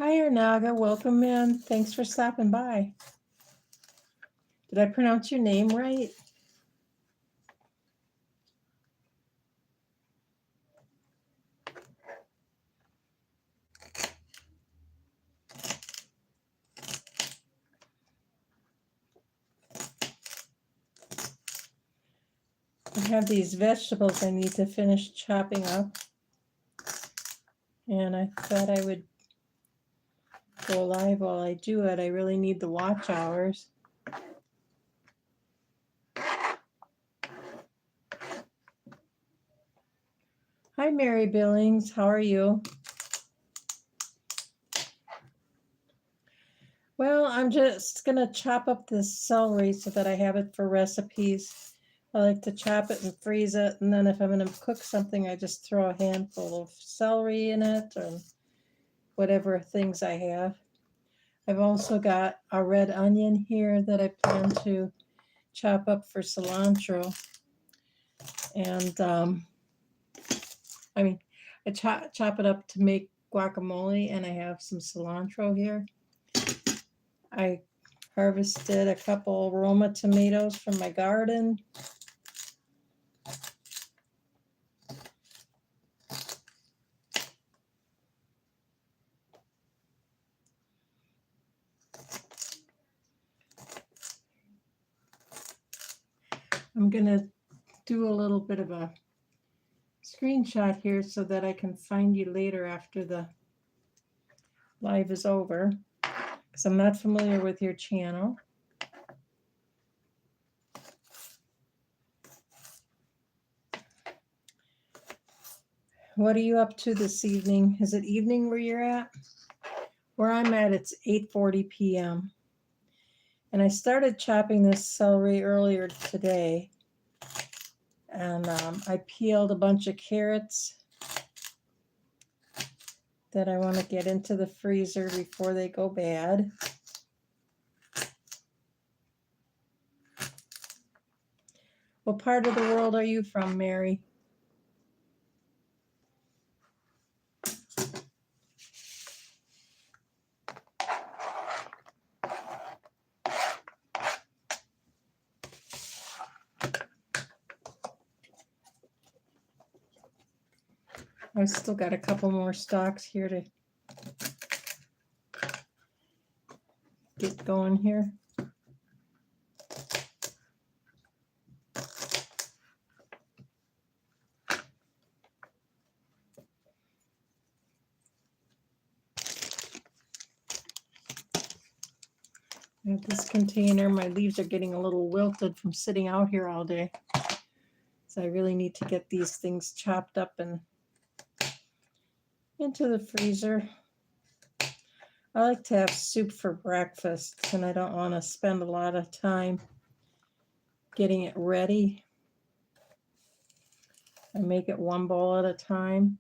Hi, Arnaga. Welcome in. Thanks for stopping by. Did I pronounce your name right? I have these vegetables I need to finish chopping up, and I thought I would go live while I do it. I really need the watch hours. Hi, Mary Billings. How are you? Well, I'm just going to chop up this celery so that I have it for recipes. I like to chop it and freeze it, and then if I'm going to cook something, I just throw a handful of celery in it or whatever things I have. I've also got a red onion here that I plan to chop up for cilantro. And I chop it up to make guacamole, and I have some cilantro here. I harvested a couple Roma tomatoes from my garden. I'm going to do a little bit of a screenshot here so that I can find you later after the live is over, because I'm not familiar with your channel. What are you up to this evening? Is it evening where you're at? Where I'm at, it's 8:40 p.m. And I started chopping this celery earlier today. And I peeled a bunch of carrots that I want to get into the freezer before they go bad. What part of the world are you from, Mary? I've still got a couple more stalks here to get going here. I have this container. My leaves are getting a little wilted from sitting out here all day. So I really need to get these things chopped up and into the freezer. I like to have soup for breakfast, and I don't want to spend a lot of time getting it ready. I make it one bowl at a time.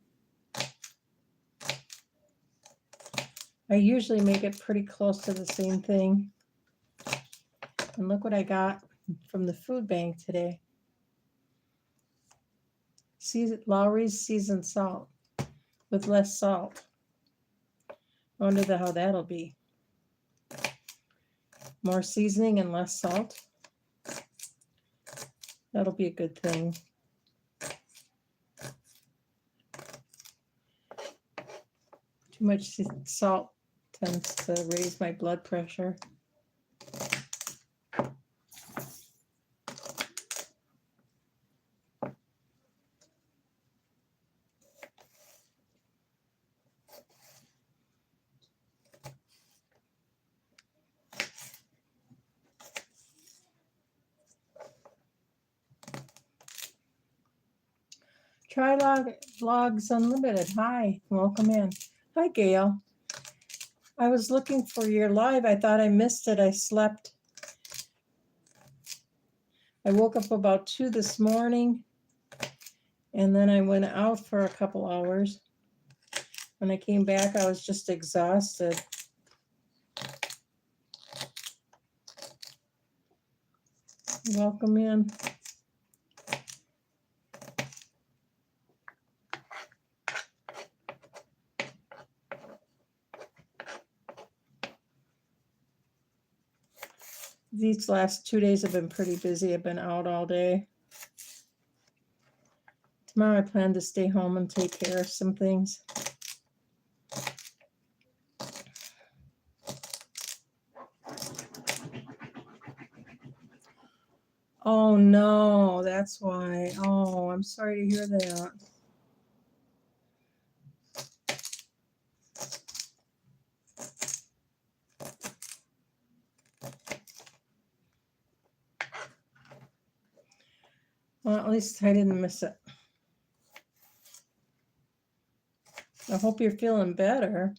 I usually make it pretty close to the same thing. And look what I got from the food bank today. Lowry's seasoned salt with less salt. I wonder how that'll be. More seasoning and less salt. That'll be a good thing. Too much salt tends to raise my blood pressure. Try Vlogs Unlimited. Hi, welcome in. Hi, Gail. I was looking for your live. I thought I missed it. I slept. I woke up about 2 this morning, and then I went out for a couple hours. When I came back, I was just exhausted. Welcome in. These last 2 days have been pretty busy. I've been out all day. Tomorrow I plan to stay home and take care of some things. Oh no, that's why. Oh, I'm sorry to hear that. Well, at least I didn't miss it. I hope you're feeling better.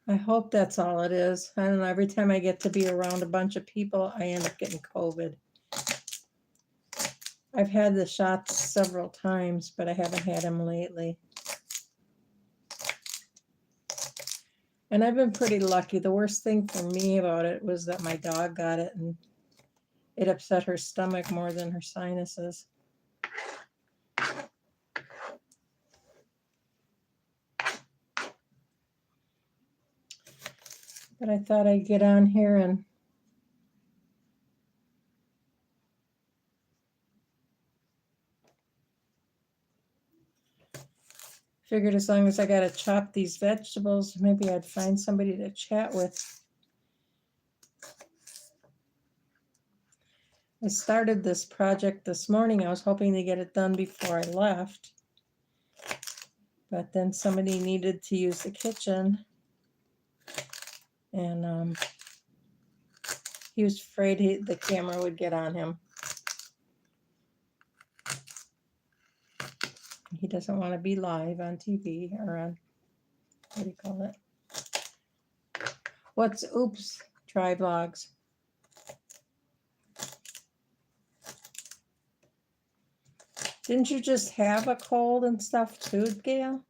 I hope that's all it is. I don't know. Every time I get to be around a bunch of people, I end up getting COVID. I've had the shots several times, but I haven't had them lately. And I've been pretty lucky. The worst thing for me about it was that my dog got it and it upset her stomach more than her sinuses. But I thought I'd get on here and figured as long as I got to chop these vegetables, maybe I'd find somebody to chat with. I started this project this morning. I was hoping to get it done before I left. But then somebody needed to use the kitchen. And he was afraid the camera would get on him. He doesn't want to be live on TV or on, what do you call it? Oops, try vlogs. Didn't you just have a cold and stuff too, Gail?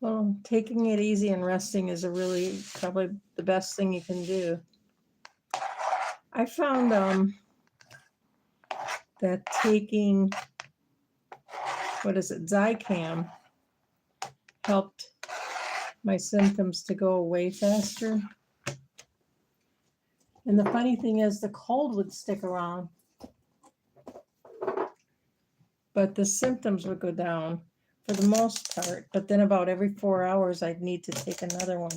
Well, taking it easy and resting is probably the best thing you can do. I found that taking, Zicam helped my symptoms to go away faster. And the funny thing is the cold would stick around, but the symptoms would go down for the most part. But then about every 4 hours, I'd need to take another one.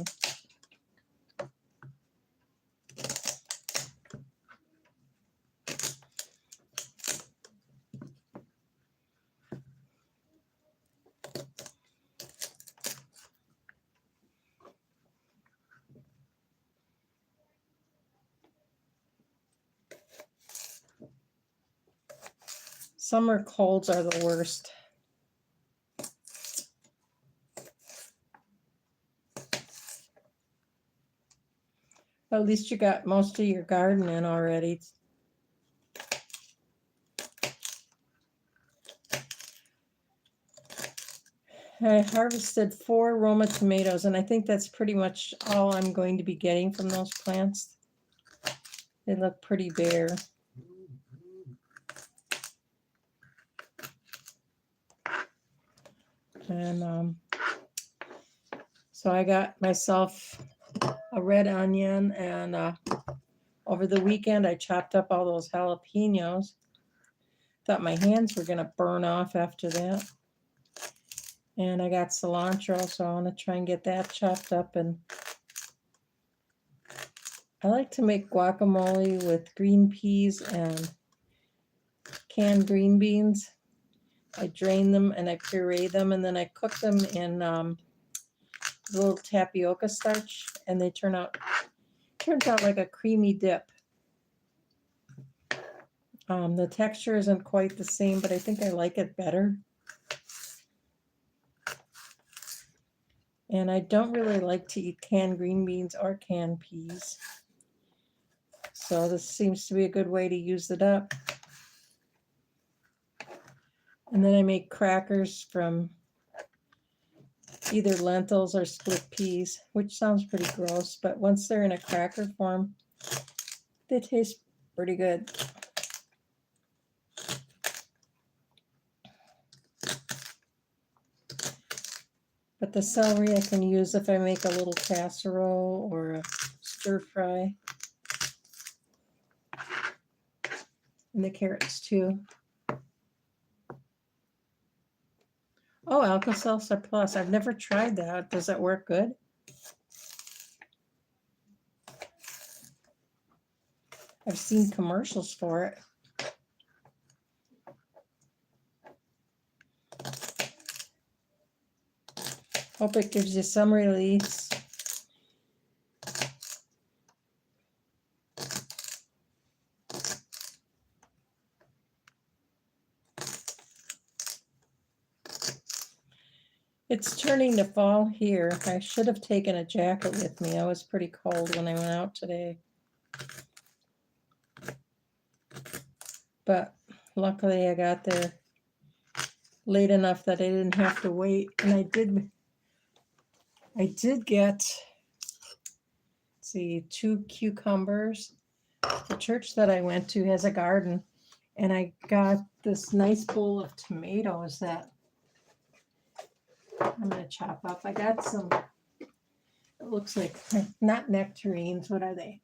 Summer colds are the worst. At least you got most of your garden in already. I harvested 4 Roma tomatoes, and I think that's pretty much all I'm going to be getting from those plants. They look pretty bare. And so I got myself a red onion, and over the weekend I chopped up all those jalapenos. Thought my hands were gonna burn off after that. And I got cilantro, so I want to try and get that chopped up. And I like to make guacamole with green peas and canned green beans. I drain them and I puree them, and then I cook them in little tapioca starch, and they turns out like a creamy dip. The texture isn't quite the same, but I think I like it better. And I don't really like to eat canned green beans or canned peas, so this seems to be a good way to use it up. And then I make crackers from either lentils or split peas, which sounds pretty gross, but once they're in a cracker form, they taste pretty good. But the celery I can use if I make a little casserole or a stir fry. And the carrots too. Oh, Alka-Seltzer Plus. I've never tried that. Does that work good? I've seen commercials for it. Hope it gives you some release. It's turning to fall here. I should have taken a jacket with me. I was pretty cold when I went out today. But luckily I got there late enough that I didn't have to wait. And I did get, let's see, 2 cucumbers. The church that I went to has a garden. And I got this nice bowl of tomatoes that I'm going to chop up. I got some, it looks like, not nectarines. What are they?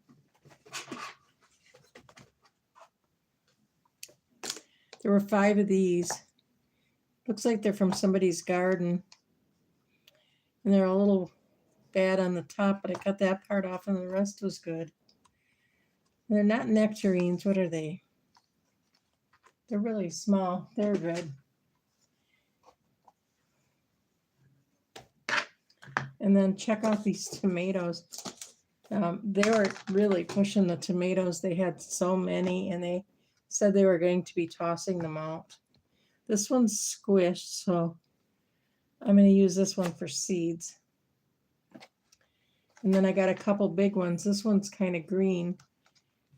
There were 5 of these. Looks like they're from somebody's garden. And they're a little bad on the top, but I cut that part off and the rest was good. They're not nectarines. What are they? They're really small. They're good. And then check out these tomatoes. They were really pushing the tomatoes. They had so many, and they said they were going to be tossing them out. This one's squished, so I'm going to use this one for seeds. And then I got a couple big ones. This one's kind of green,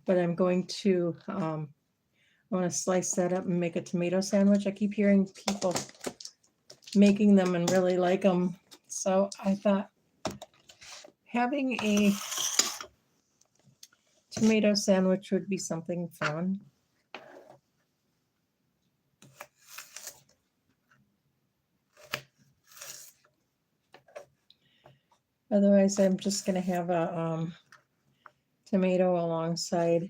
but I'm going to, I want to slice that up and make a tomato sandwich. I keep hearing people making them and really like them. So I thought having a tomato sandwich would be something fun. Otherwise, I'm just going to have a tomato alongside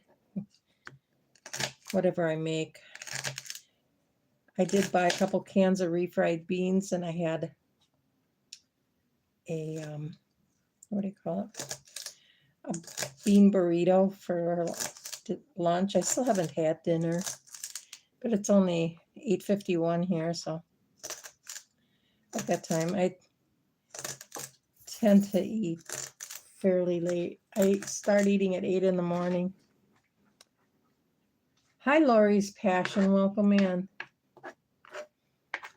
whatever I make. I did buy a couple cans of refried beans, and I had a, what do you call it? A bean burrito for lunch. I still haven't had dinner, but it's only 8:51 here, so I've got time. I tend to eat fairly late. I start eating at 8 in the morning. Hi, Lori's Passion. Welcome in.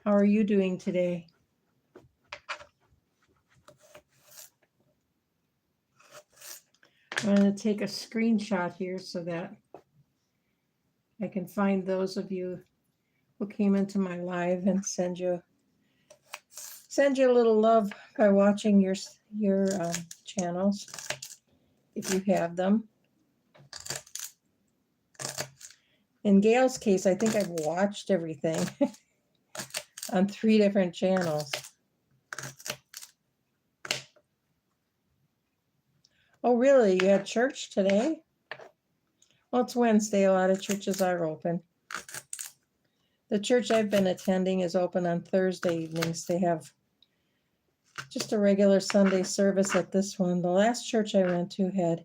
How are you doing today? I'm going to take a screenshot here so that I can find those of you who came into my live and send you a little love by watching your channels if you have them. In Gail's case, I think I've watched everything on 3 different channels. Oh, really? You had church today? Well, it's Wednesday. A lot of churches are open. The church I've been attending is open on Thursday evenings. They have just a regular Sunday service at this one. The last church I went to had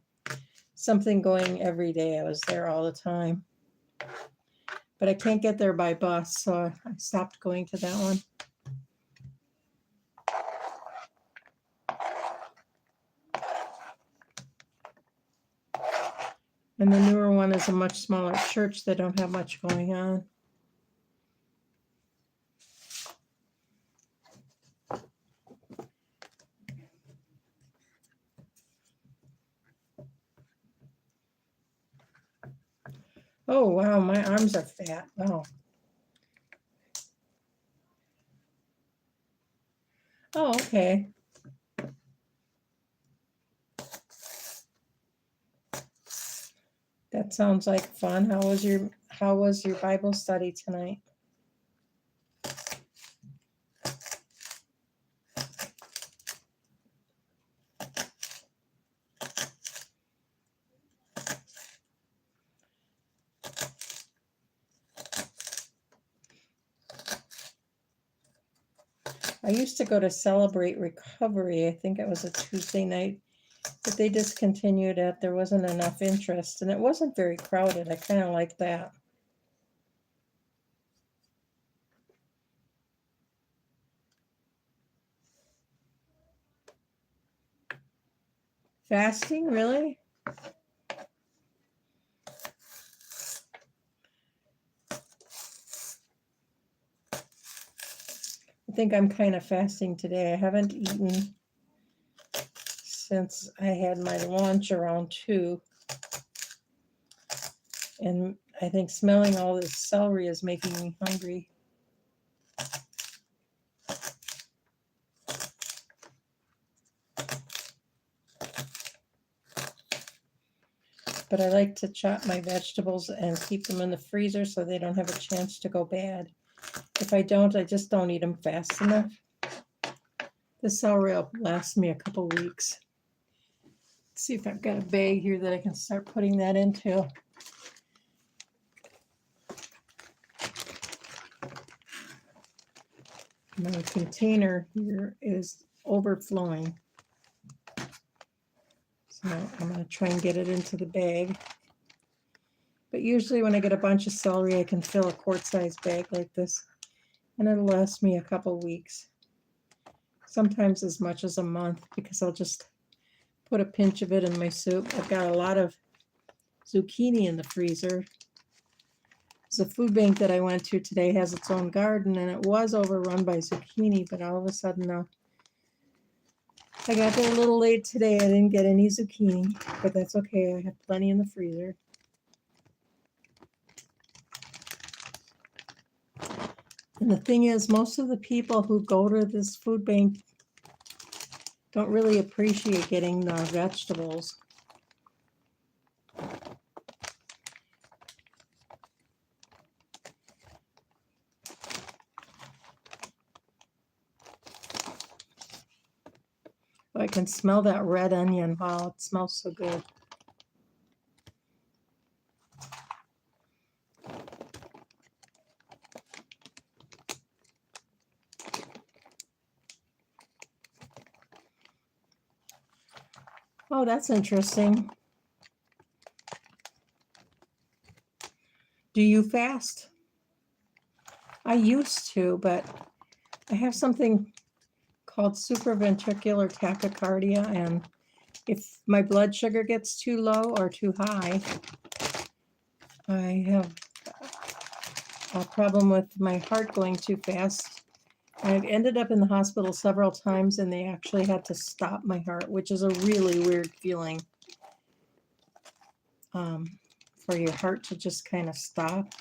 something going every day. I was there all the time. But I can't get there by bus, so I stopped going to that one. And the newer one is a much smaller church. They don't have much going on. Oh, wow, my arms are fat. Wow. Oh, okay. That sounds like fun. How was your Bible study tonight? I used to go to Celebrate Recovery. I think it was a Tuesday night, but they discontinued it. There wasn't enough interest, and it wasn't very crowded. I kind of like that. Fasting, really? I think I'm kind of fasting today. I haven't eaten since I had my lunch around 2. And I think smelling all this celery is making me hungry. But I like to chop my vegetables and keep them in the freezer so they don't have a chance to go bad. If I don't, I just don't eat them fast enough. This celery will last me a couple weeks. Let's see if I've got a bag here that I can start putting that into. My container here is overflowing. So I'm going to try and get it into the bag. But usually when I get a bunch of celery, I can fill a quart-sized bag like this, and it'll last me a couple weeks. Sometimes as much as a month, because I'll just put a pinch of it in my soup. I've got a lot of zucchini in the freezer. The food bank that I went to today has its own garden, and it was overrun by zucchini, but all of a sudden I got there a little late today. I didn't get any zucchini, but that's okay. I have plenty in the freezer. And the thing is, most of the people who go to this food bank don't really appreciate getting the vegetables. I can smell that red onion. Wow, it smells so good. Oh, that's interesting. Do you fast? I used to, but I have something called supraventricular tachycardia, and if my blood sugar gets too low or too high, I have a problem with my heart going too fast. I've ended up in the hospital several times, and they actually had to stop my heart, which is a really weird feeling, for your heart to just kind of stop.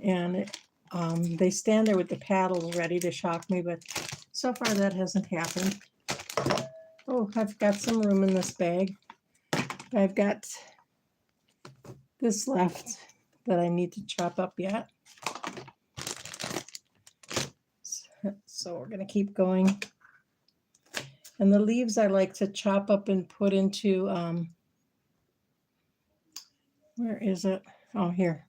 And they stand there with the paddles ready to shock me, but so far that hasn't happened. Oh, I've got some room in this bag. I've got this left that I need to chop up yet. So we're going to keep going. And the leaves I like to chop up and put into, where is it? Oh, here.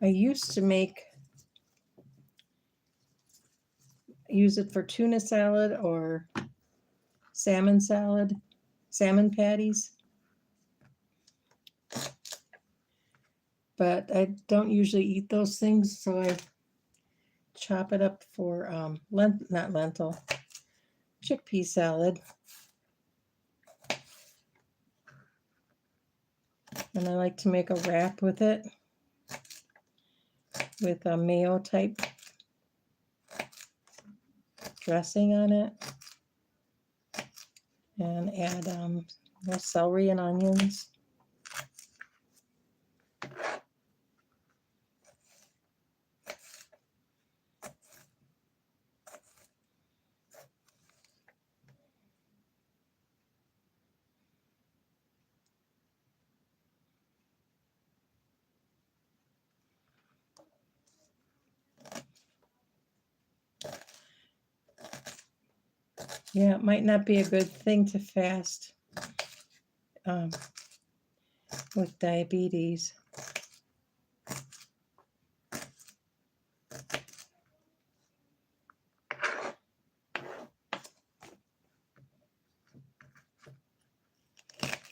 I used to use it for tuna salad or salmon salad, salmon patties. But I don't usually eat those things, so I chop it up for not lentil, chickpea salad. And I like to make a wrap with it, with a mayo type dressing on it, and add celery and onions. Yeah, it might not be a good thing to fast with diabetes.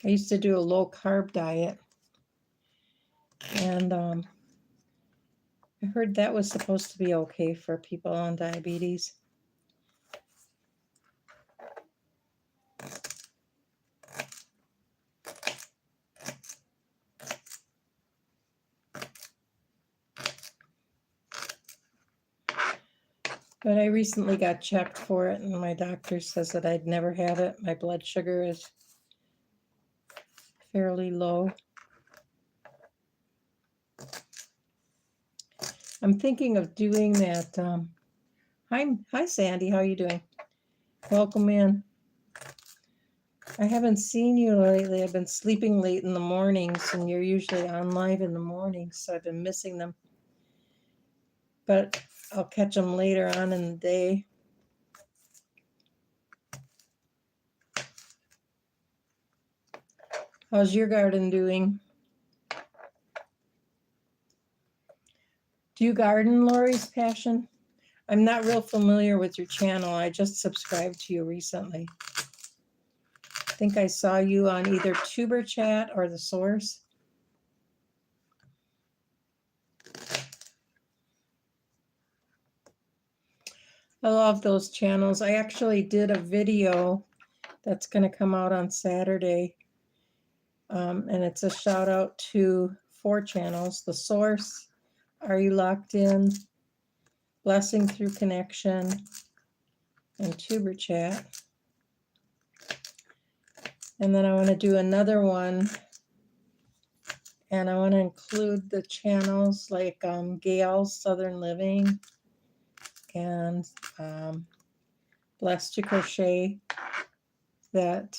I used to do a low carb diet, and I heard that was supposed to be okay for people on diabetes. But I recently got checked for it, and my doctor says that I'd never have it. My blood sugar is fairly low. I'm thinking of doing that. Hi, Sandy. How you doing? Welcome in. I haven't seen you lately. I've been sleeping late in the mornings, and you're usually on live in the mornings, so I've been missing them. But I'll catch them later on in the day. How's your garden doing? Do you garden, Lori's Passion? I'm not real familiar with your channel. I just subscribed to you recently. I think I saw you on either Tuber Chat or The Source. I love those channels. I actually did a video that's going to come out on Saturday. And it's a shout out to 4 channels: The Source, Are You Locked In, Blessing Through Connection, and Tuber Chat. And then I want to do another one, and I want to include the channels like Gail's Southern Living and Blessed to Crochet, that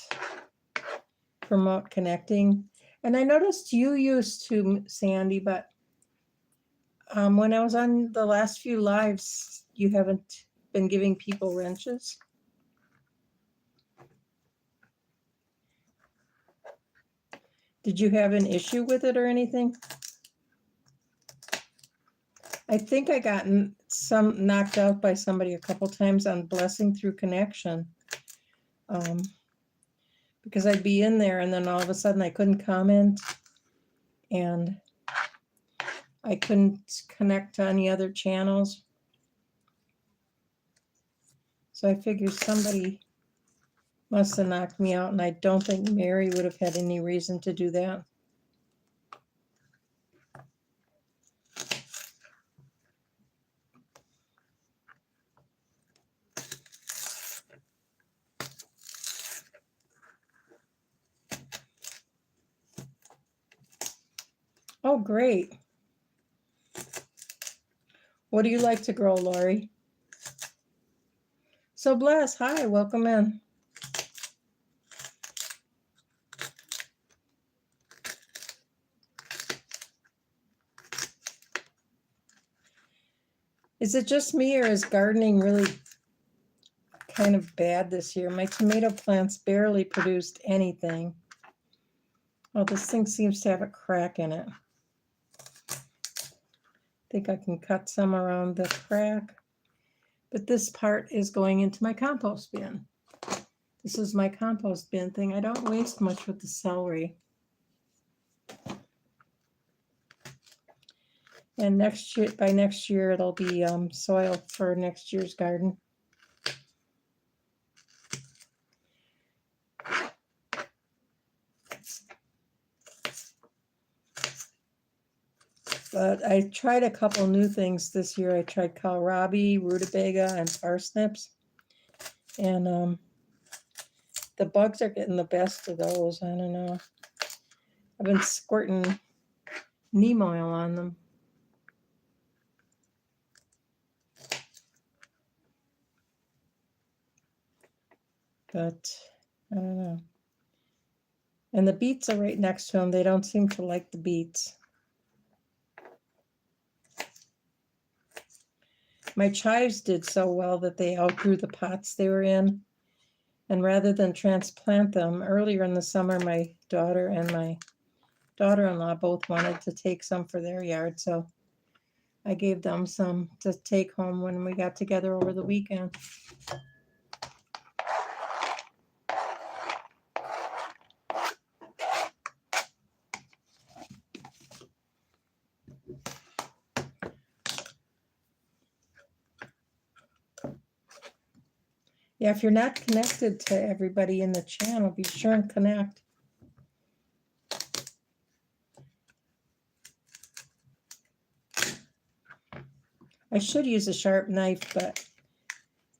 promote connecting. And I noticed you used to, Sandy, but when I was on the last few lives, you haven't been giving people wrenches. Did you have an issue with it or anything? I think I gotten some knocked out by somebody a couple times on Blessing Through Connection. Because I'd be in there and then all of a sudden I couldn't comment and I couldn't connect to any other channels. So I figured somebody must have knocked me out, and I don't think Mary would have had any reason to do that. Oh, great. What do you like to grow, Lori? So Bless, hi, welcome in. Is it just me, or is gardening really kind of bad this year? My tomato plants barely produced anything. Oh, this thing seems to have a crack in it. I think I can cut some around the crack. But this part is going into my compost bin. This is my compost bin thing. I don't waste much with the celery. And next year, by next year, it'll be soil for next year's garden. But I tried a couple new things this year. I tried kohlrabi, rutabaga, and parsnips. And the bugs are getting the best of those. I don't know. I've been squirting neem oil on them. But I don't know. And the beets are right next to them. They don't seem to like the beets. My chives did so well that they outgrew the pots they were in. And rather than transplant them, earlier in the summer, my daughter and my daughter-in-law both wanted to take some for their yard. So I gave them some to take home when we got together over the weekend. Yeah, if you're not connected to everybody in the channel, be sure and connect. I should use a sharp knife, but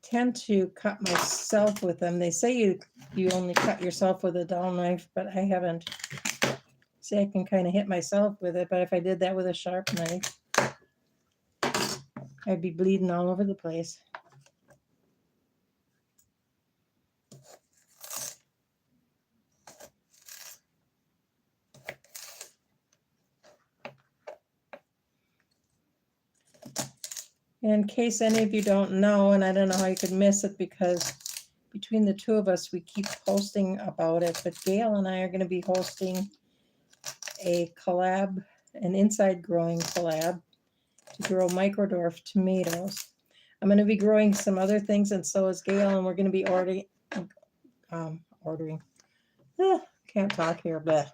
tend to cut myself with them. They say you only cut yourself with a dull knife, but I haven't. See, I can kind of hit myself with it, but if I did that with a sharp knife, I'd be bleeding all over the place. In case any of you don't know, and I don't know how you could miss it because between the two of us, we keep posting about it, but Gail and I are going to be hosting a collab, an inside growing collab to grow microdwarf tomatoes. I'm going to be growing some other things, and so is Gail, and we're going to be ordering. Can't talk here, but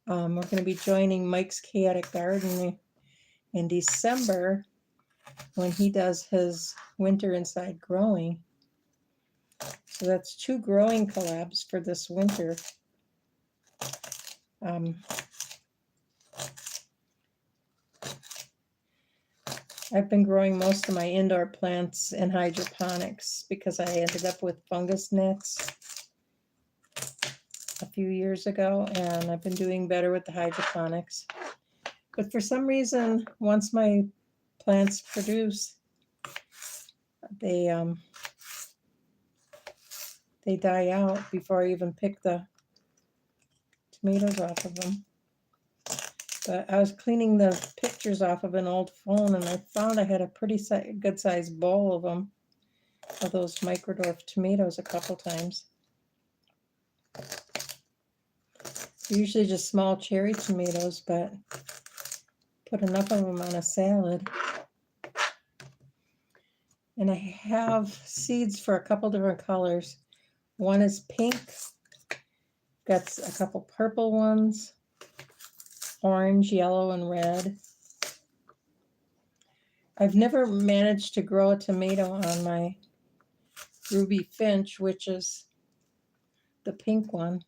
we're going to be joining Mike's Chaotic Garden in December when he does his winter inside growing. So that's 2 growing collabs for this winter. I've been growing most of my indoor plants in hydroponics because I ended up with fungus gnats a few years ago, and I've been doing better with the hydroponics. But for some reason, once my plants produce, they die out before I even pick the tomatoes off of them. But I was cleaning the pictures off of an old phone, and I found I had a pretty good sized bowl of them, of those microdwarf tomatoes, a couple times. They're usually just small cherry tomatoes, but put enough of them on a salad. And I have seeds for a couple different colors. One is pink, got a couple purple ones, orange, yellow, and red. I've never managed to grow a tomato on my Ruby Finch, which is the pink one.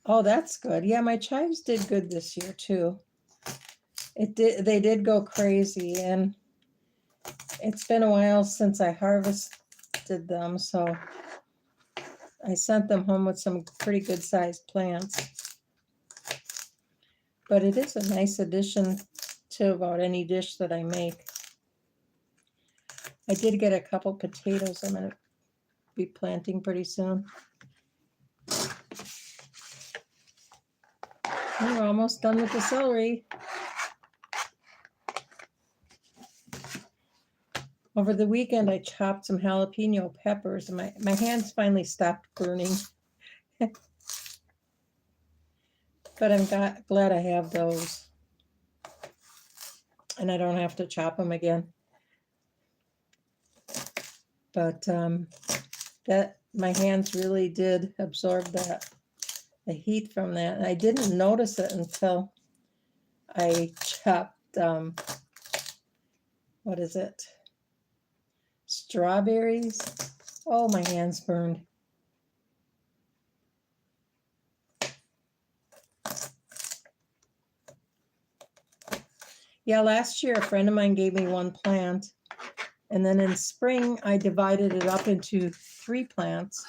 Oh, that's good. Yeah, my chives did good this year too. They did go crazy, and it's been a while since I harvested them, so I sent them home with some pretty good sized plants. But it is a nice addition to about any dish that I make. I did get a couple potatoes I'm going to be planting pretty soon. We're almost done with the celery. Over the weekend, I chopped some jalapeno peppers, and my hands finally stopped burning. But I'm glad I have those, and I don't have to chop them again. But that my hands really did absorb the heat from that, and I didn't notice it until I chopped what is it? Strawberries. Oh, my hands burned. Yeah, last year a friend of mine gave me one plant, and then in spring I divided it up into 3 plants.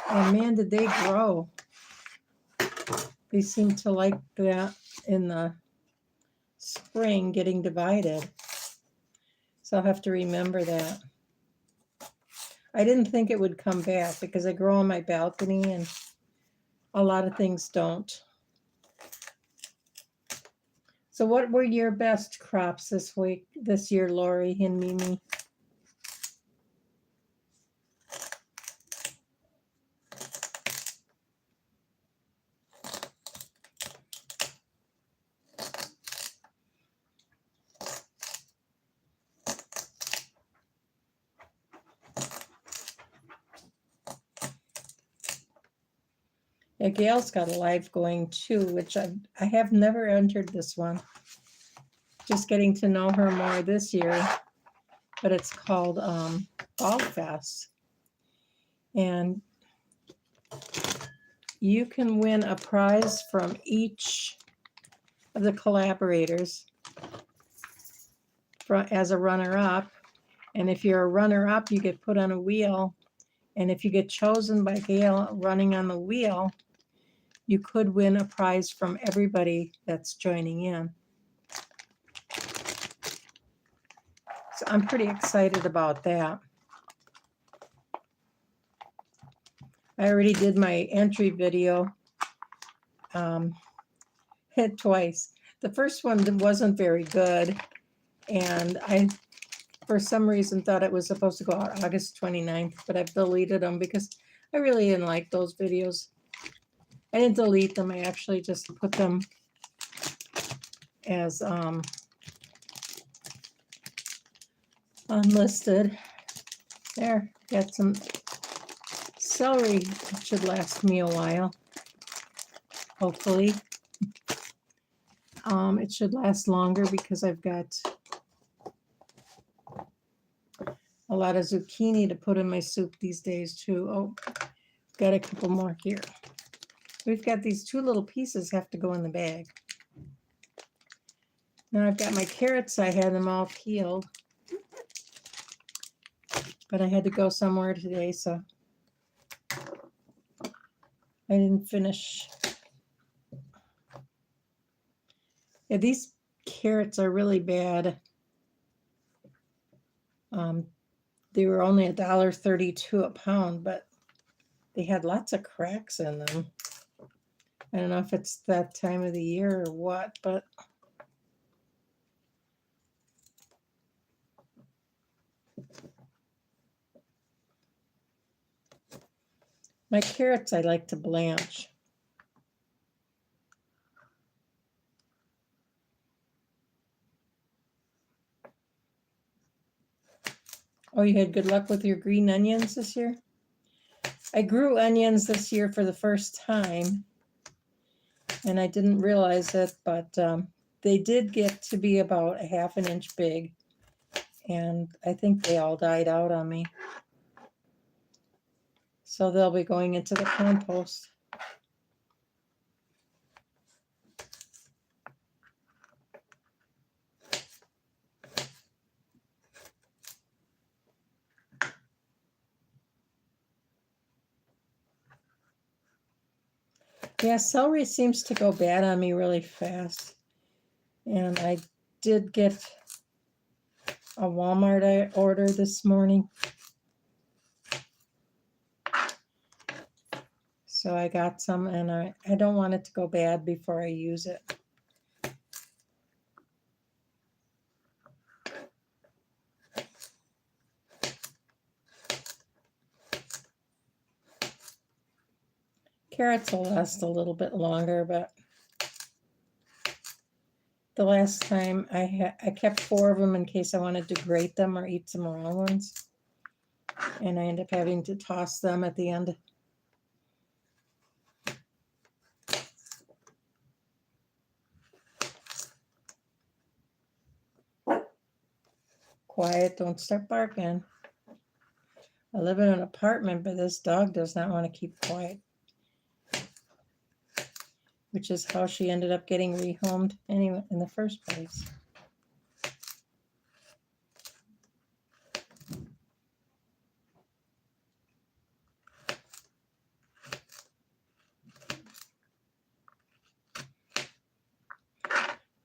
And man, did they grow. They seem to like that in the spring, getting divided. So I'll have to remember that. I didn't think it would come back because I grow on my balcony and a lot of things don't. So what were your best crops this year, Lori and Mimi? Yeah, Gail's got a live going too, which I have never entered this one. Just getting to know her more this year, but it's called Fall Fest. And you can win a prize from each of the collaborators as a runner-up. And if you're a runner-up, you get put on a wheel. And if you get chosen by Gail running on the wheel, you could win a prize from everybody that's joining in. So I'm pretty excited about that. I already did my entry video hit twice. The first one wasn't very good, and I, for some reason, thought it was supposed to go out August 29th, but I've deleted them because I really didn't like those videos. I didn't delete them. I actually just put them as unlisted. There, got some celery. It should last me a while, hopefully. It should last longer because I've got a lot of zucchini to put in my soup these days too. Oh, got a couple more here. We've got these two little pieces have to go in the bag. Now I've got my carrots. I had them all peeled, but I had to go somewhere today, so I didn't finish. Yeah, these carrots are really bad. They were only $1.32 a pound, but they had lots of cracks in them. I don't know if it's that time of the year or what, but my carrots I like to blanch. Oh, you had good luck with your green onions this year? I grew onions this year for the first time, and I didn't realize it, but they did get to be about a half an inch big, and I think they all died out on me. So they'll be going into the compost. Yeah, celery seems to go bad on me really fast. And I did get a Walmart order this morning. So I got some, and I don't want it to go bad before I use it. Carrots will last a little bit longer, but the last time I kept 4 of them in case I wanted to grate them or eat some raw ones. And I end up having to toss them at the end. Quiet, don't start barking. I live in an apartment, but this dog does not want to keep quiet. Which is how she ended up getting rehomed anyway in the first place.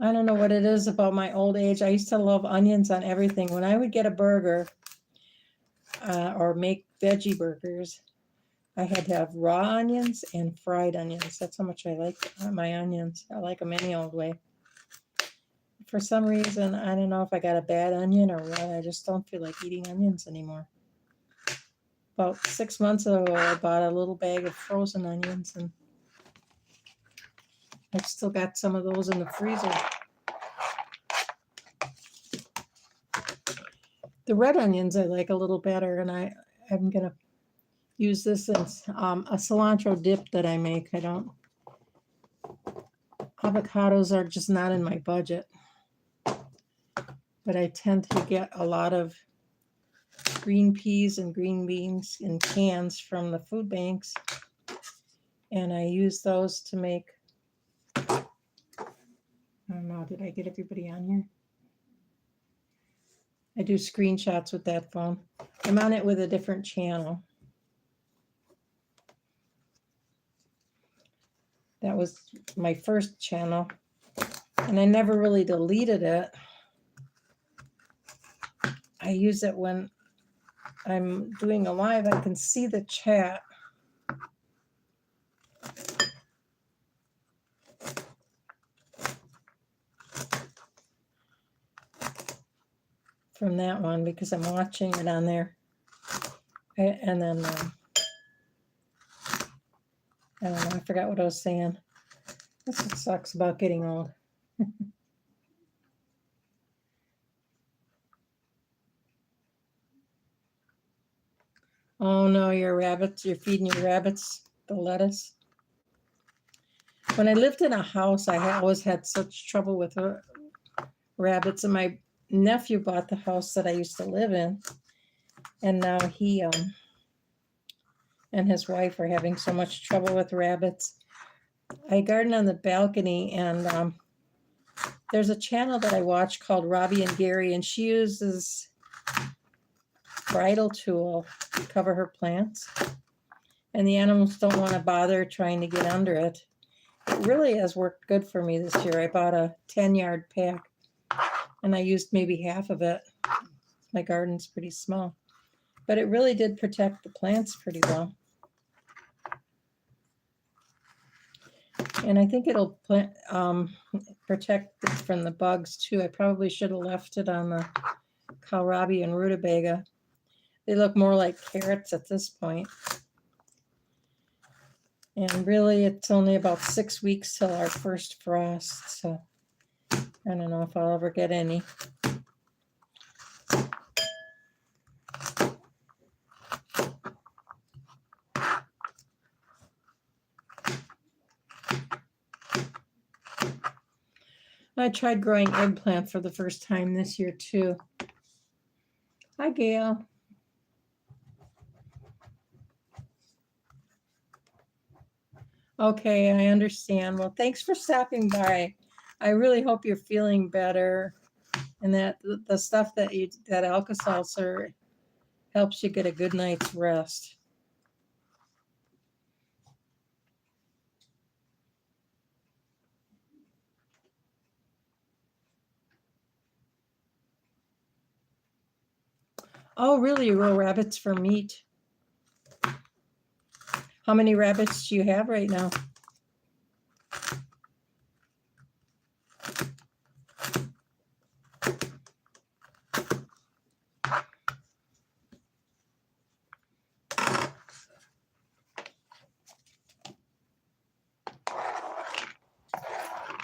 I don't know what it is about my old age. I used to love onions on everything. When I would get a burger or make veggie burgers, I had to have raw onions and fried onions. That's how much I like my onions. I like them any old way. For some reason, I don't know if I got a bad onion or what. I just don't feel like eating onions anymore. About 6 months ago, I bought a little bag of frozen onions, and I've still got some of those in the freezer. The red onions I like a little better, and I'm going to use this as a cilantro dip that I make. Avocados are just not in my budget, but I tend to get a lot of green peas and green beans in cans from the food banks, and I use those to make, I don't know, did I get everybody on here? I do screenshots with that phone. I'm on it with a different channel. That was my first channel, and I never really deleted it. I use it when I'm doing a live. I can see the chat. From that one because I'm watching it on there. And then, I don't know, I forgot what I was saying. That's what sucks about getting old. Oh no, your rabbits, you're feeding your rabbits the lettuce. When I lived in a house, I always had such trouble with rabbits, and my nephew bought the house that I used to live in, and now he and his wife are having so much trouble with rabbits. I garden on the balcony, and there's a channel that I watch called Robbie and Gary, and she uses bridle tool to cover her plants, and the animals don't want to bother trying to get under it. It really has worked good for me this year. I bought a 10-yard pack, and I used maybe half of it. My garden's pretty small, but it really did protect the plants pretty well. And I think it'll protect from the bugs too. I probably should have left it on the kohlrabi and rutabaga. They look more like carrots at this point. And really, it's only about 6 weeks till our first frost, so I don't know if I'll ever get any. I tried growing eggplant for the first time this year too. Hi, Gail. Okay, I understand. Well, thanks for stopping by. I really hope you're feeling better, and that the stuff that Alka-Seltzer helps you get a good night's rest. Oh, really? You grow rabbits for meat? How many rabbits do you have right now?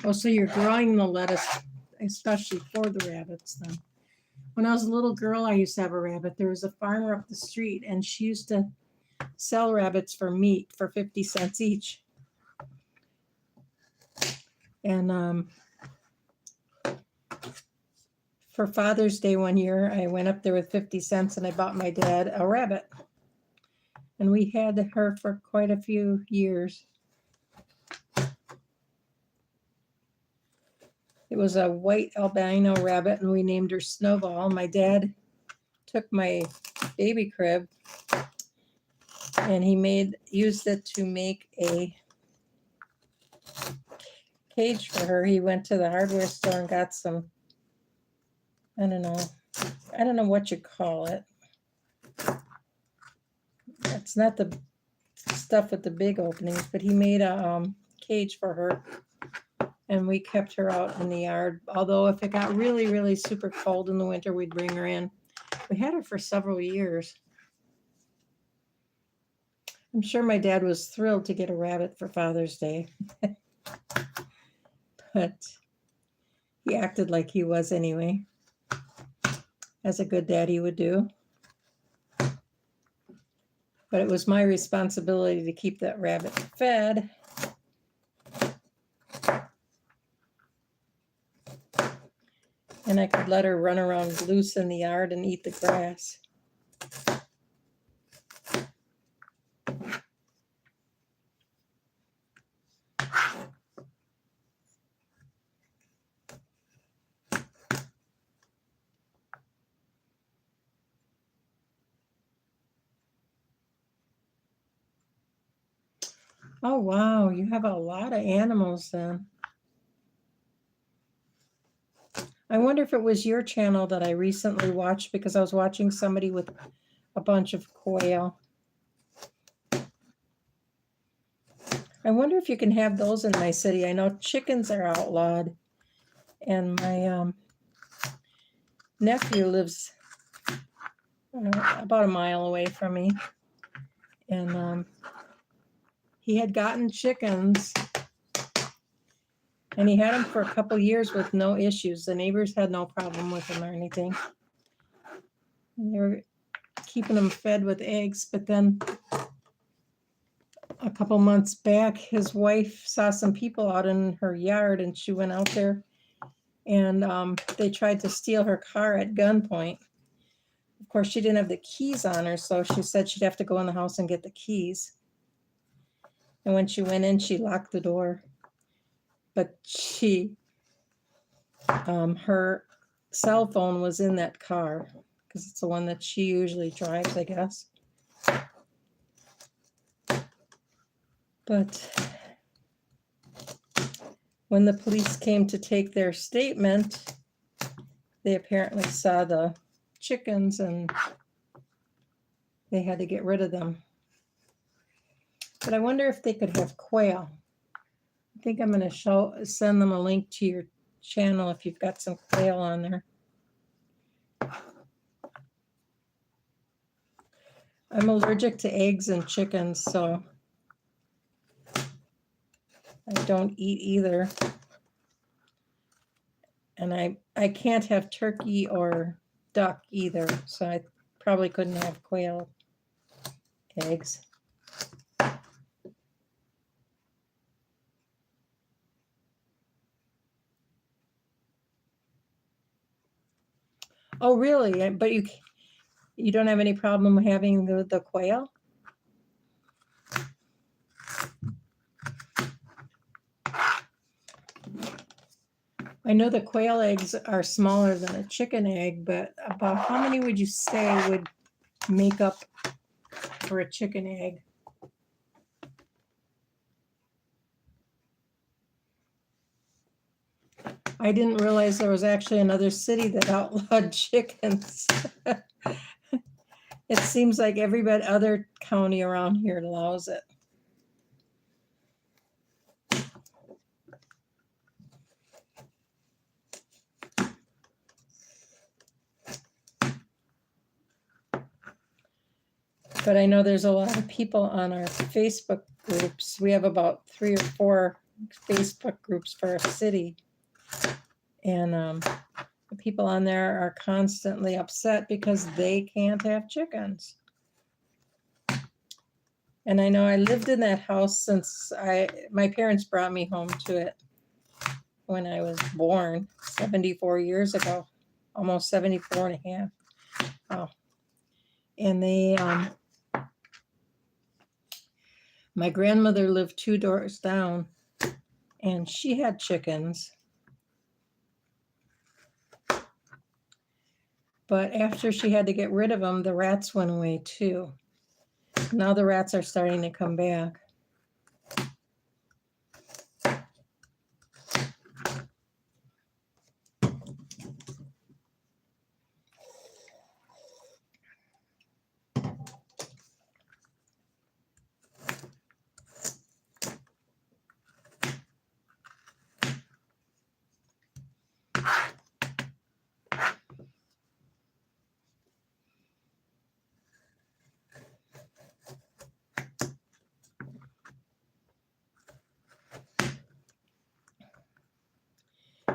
Oh, so you're growing the lettuce especially for the rabbits then. When I was a little girl, I used to have a rabbit. There was a farmer up the street, and she used to sell rabbits for meat for 50 cents each. And for Father's Day one year, I went up there with 50 cents and I bought my dad a rabbit. And we had her for quite a few years. It was a white albino rabbit, and we named her Snowball. My dad took my baby crib, and he used it to make a cage for her. He went to the hardware store and got some, I don't know what you call it. It's not the stuff with the big openings, but he made a cage for her, and we kept her out in the yard. Although if it got really, really super cold in the winter, we'd bring her in. We had her for several years. I'm sure my dad was thrilled to get a rabbit for Father's Day. But he acted like he was anyway, as a good daddy would do. But it was my responsibility to keep that rabbit fed. And I could let her run around loose in the yard and eat the grass. Oh, wow, you have a lot of animals then. I wonder if it was your channel that I recently watched, because I was watching somebody with a bunch of quail. I wonder if you can have those in my city. I know chickens are outlawed, and my nephew lives about a mile away from me, and he had gotten chickens, and he had them for a couple years with no issues. The neighbors had no problem with them or anything. They were keeping them fed with eggs, but then a couple months back, his wife saw some people out in her yard, and she went out there, and they tried to steal her car at gunpoint. Of course, she didn't have the keys on her, so she said she'd have to go in the house and get the keys. And when she went in, she locked the door. But her cell phone was in that car, because it's the one that she usually drives, I guess. But when the police came to take their statement, they apparently saw the chickens and they had to get rid of them. But I wonder if they could have quail. I think I'm going to send them a link to your channel if you've got some quail on there. I'm allergic to eggs and chickens, so I don't eat either. And I can't have turkey or duck either, so I probably couldn't have quail eggs. Oh, really? But you don't have any problem having the quail? I know the quail eggs are smaller than a chicken egg, but about how many would you say would make up for a chicken egg? I didn't realize there was actually another city that outlawed chickens. It seems like every other county around here allows it. But I know there's a lot of people on our Facebook groups. We have about 3 or 4 Facebook groups for our city. And the people on there are constantly upset because they can't have chickens. And I know I lived in that house since my parents brought me home to it when I was born 74 years ago, almost 74 and a half. Oh. And my grandmother lived 2 doors down, and she had chickens. But after she had to get rid of them, the rats went away too. Now the rats are starting to come back.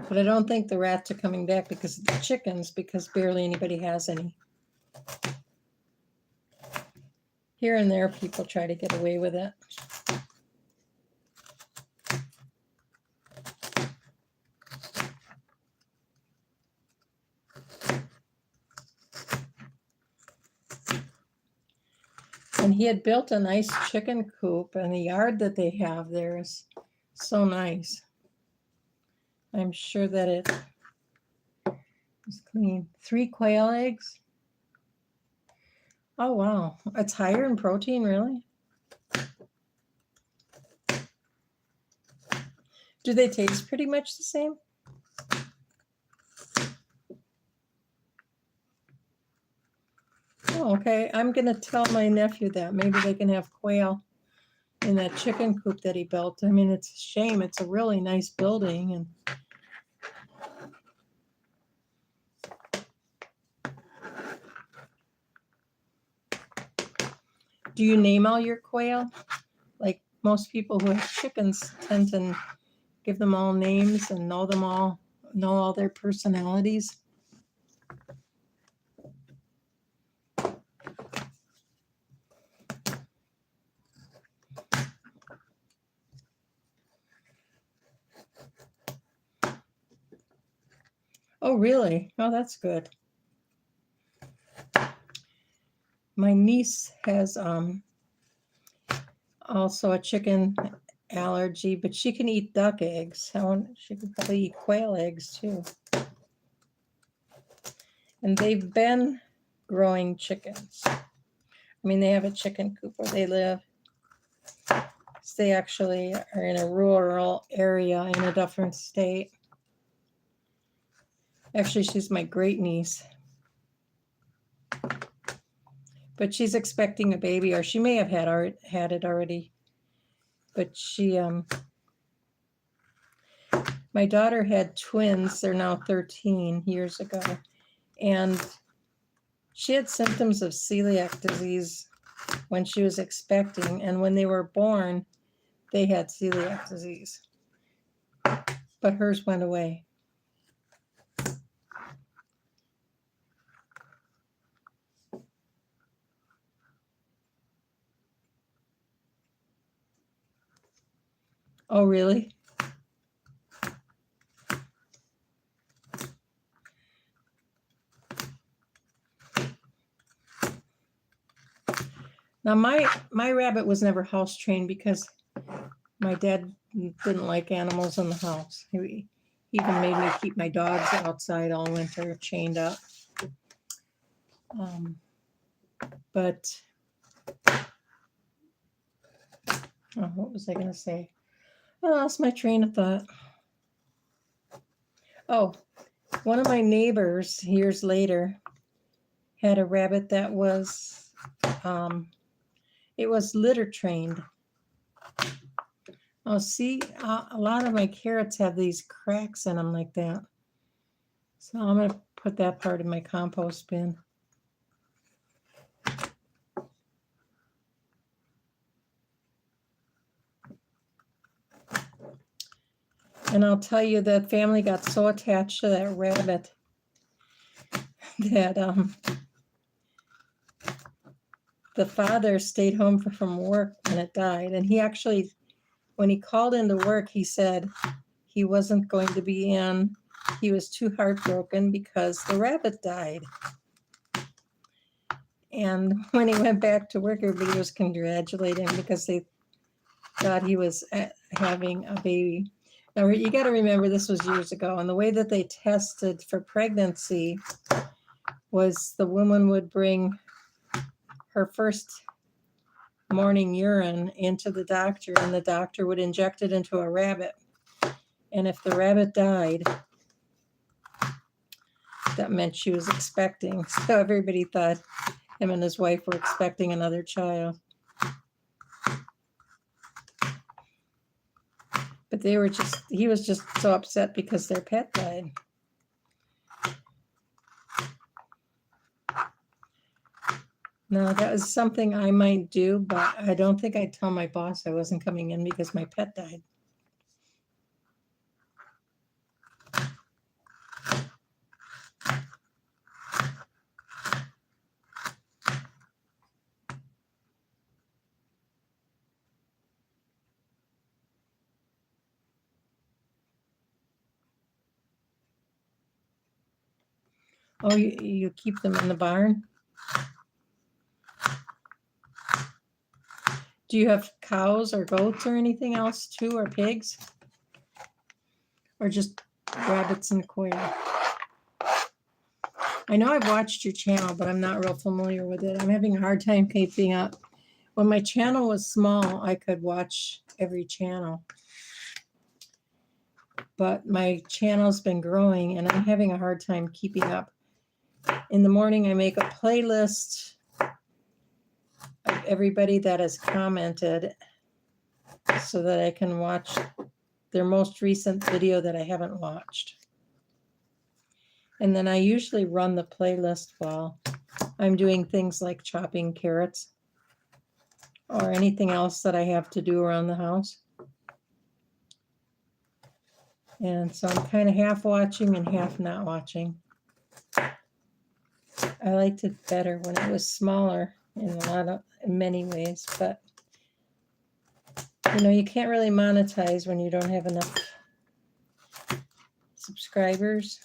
But I don't think the rats are coming back because of the chickens, because barely anybody has any. Here and there, people try to get away with it. And he had built a nice chicken coop, and the yard that they have there is so nice. I'm sure that it is clean. 3 quail eggs. Oh, wow. It's higher in protein, really? Do they taste pretty much the same? Oh, okay. I'm going to tell my nephew that. Maybe they can have quail in that chicken coop that he built. I mean, it's a shame. It's a really nice building. And do you name all your quail? Like most people who have chickens tend to give them all names and know them all, know all their personalities. Oh, really? Oh, that's good. My niece has also a chicken allergy, but she can eat duck eggs. She could probably eat quail eggs too. And they've been growing chickens. I mean, they have a chicken coop where they live. They actually are in a rural area in a different state. Actually, she's my great niece. But she's expecting a baby, or she may have had it already. But my daughter had twins. They're now 13 years ago. And she had symptoms of celiac disease when she was expecting. And when they were born, they had celiac disease. But hers went away. Oh, really? Now, my rabbit was never house trained because my dad didn't like animals in the house. He even made me keep my dogs outside all winter, chained up. But what was I going to say? I lost my train of thought. Oh, one of my neighbors years later had a rabbit that was, it was litter trained. Oh, see, a lot of my carrots have these cracks in them like that. So I'm going to put that part in my compost bin. And I'll tell you, that family got so attached to that rabbit that the father stayed home from work when it died. And he actually, when he called into work, he said he wasn't going to be in. He was too heartbroken because the rabbit died. And when he went back to work, everybody was congratulating him because they thought he was having a baby. Now, you got to remember, this was years ago, and the way that they tested for pregnancy was the woman would bring her first morning urine into the doctor, and the doctor would inject it into a rabbit. And if the rabbit died, that meant she was expecting. So everybody thought him and his wife were expecting another child. But he was just so upset because their pet died. Now, that was something I might do, but I don't think I'd tell my boss I wasn't coming in because my pet died. Oh, you keep them in the barn? Do you have cows or goats or anything else too, or pigs? Or just rabbits and quail? I know I've watched your channel, but I'm not real familiar with it. I'm having a hard time keeping up. When my channel was small, I could watch every channel. But my channel's been growing and I'm having a hard time keeping up. In the morning, I make a playlist of everybody that has commented so that I can watch their most recent video that I haven't watched. And then I usually run the playlist while I'm doing things like chopping carrots or anything else that I have to do around the house. And so I'm kind of half watching and half not watching. I liked it better when it was smaller in many ways, but you can't really monetize when you don't have enough subscribers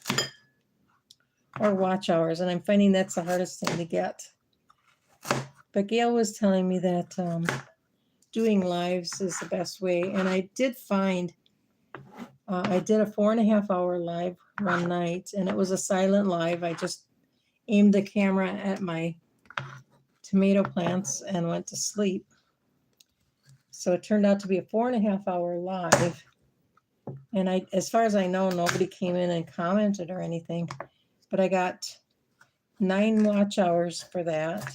or watch hours, and I'm finding that's the hardest thing to get. But Gail was telling me that doing lives is the best way, and I did find I did a 4.5 hour live one night, and it was a silent live. I just aimed the camera at my tomato plants and went to sleep. So it turned out to be a 4.5 hour live. And as far as I know, nobody came in and commented or anything, but I got 9 watch hours for that.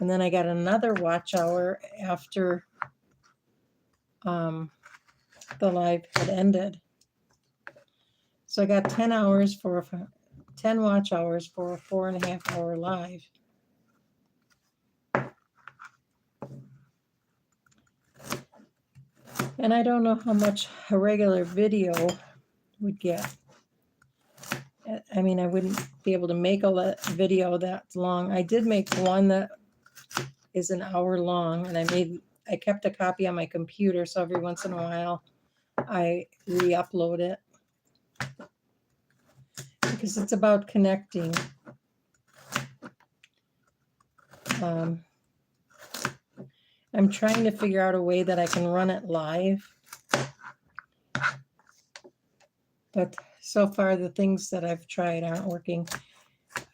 And then I got another watch hour after the live had ended. So I got 10 watch hours for a 4.5 hour live. And I don't know how much a regular video would get. I mean, I wouldn't be able to make a video that long. I did make one that is an hour long, and I kept a copy on my computer, so every once in a while I re-upload it. Because it's about connecting. I'm trying to figure out a way that I can run it live. But so far, the things that I've tried aren't working.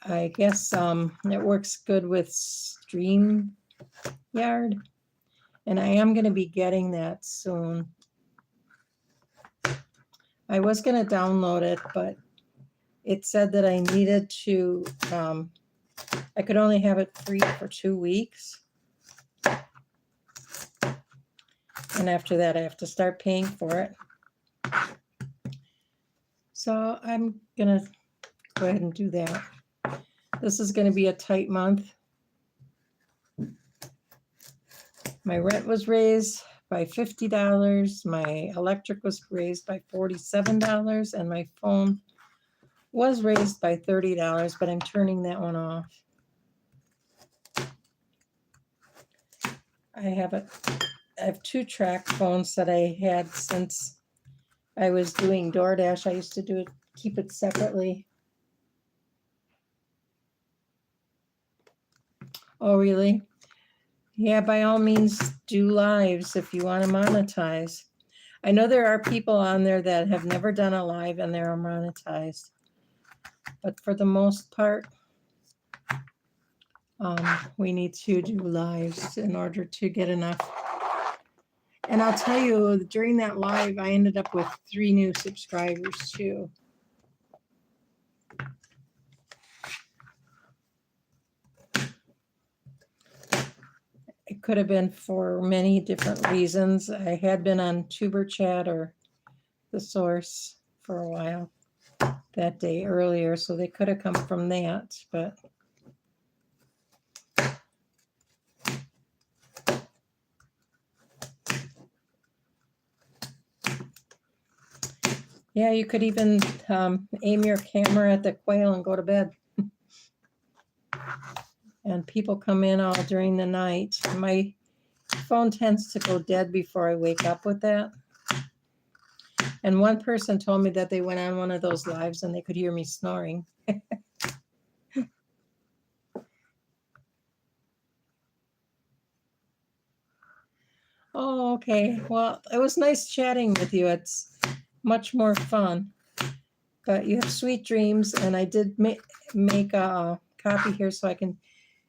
I guess it works good with StreamYard. And I am going to be getting that soon. I was going to download it, but it said that I needed to, I could only have it free for 2 weeks. And after that, I have to start paying for it. So I'm going to go ahead and do that. This is going to be a tight month. My rent was raised by $50. My electric was raised by $47. And my phone was raised by $30, but I'm turning that one off. I have 2 track phones that I had since I was doing DoorDash. I used to keep it separately. Oh, really? Yeah, by all means, do lives if you want to monetize. I know there are people on there that have never done a live and they're monetized. But for the most part, we need to do lives in order to get enough. And I'll tell you, during that live, I ended up with 3 new subscribers too. It could have been for many different reasons. I had been on Tuber Chat or The Source for a while that day earlier, so they could have come from that, but yeah, you could even aim your camera at the quail and go to bed. And people come in all during the night. My phone tends to go dead before I wake up with that. And one person told me that they went on one of those lives and they could hear me snoring. Oh, okay. Well, it was nice chatting with you. It's much more fun. But you have sweet dreams, and I did make a copy here so I can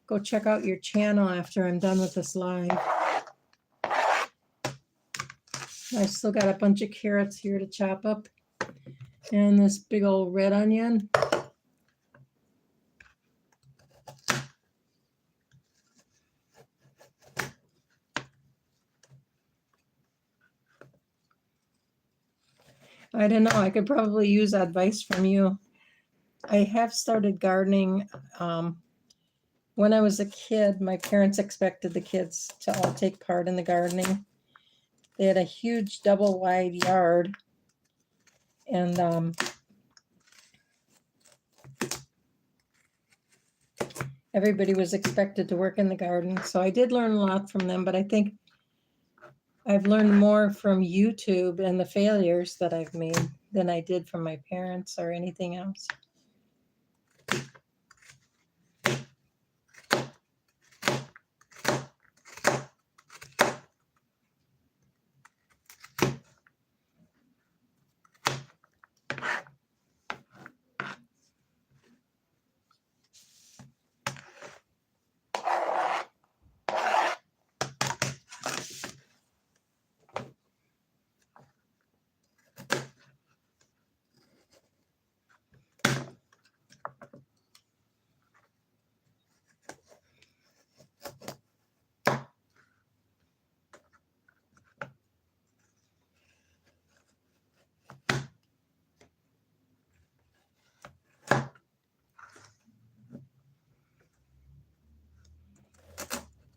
go check out your channel after I'm done with this live. I still got a bunch of carrots here to chop up, and this big old red onion. I don't know. I could probably use advice from you. I have started gardening. When I was a kid, my parents expected the kids to all take part in the gardening. They had a huge double wide yard, and everybody was expected to work in the garden. So I did learn a lot from them, but I think I've learned more from YouTube and the failures that I've made than I did from my parents or anything else.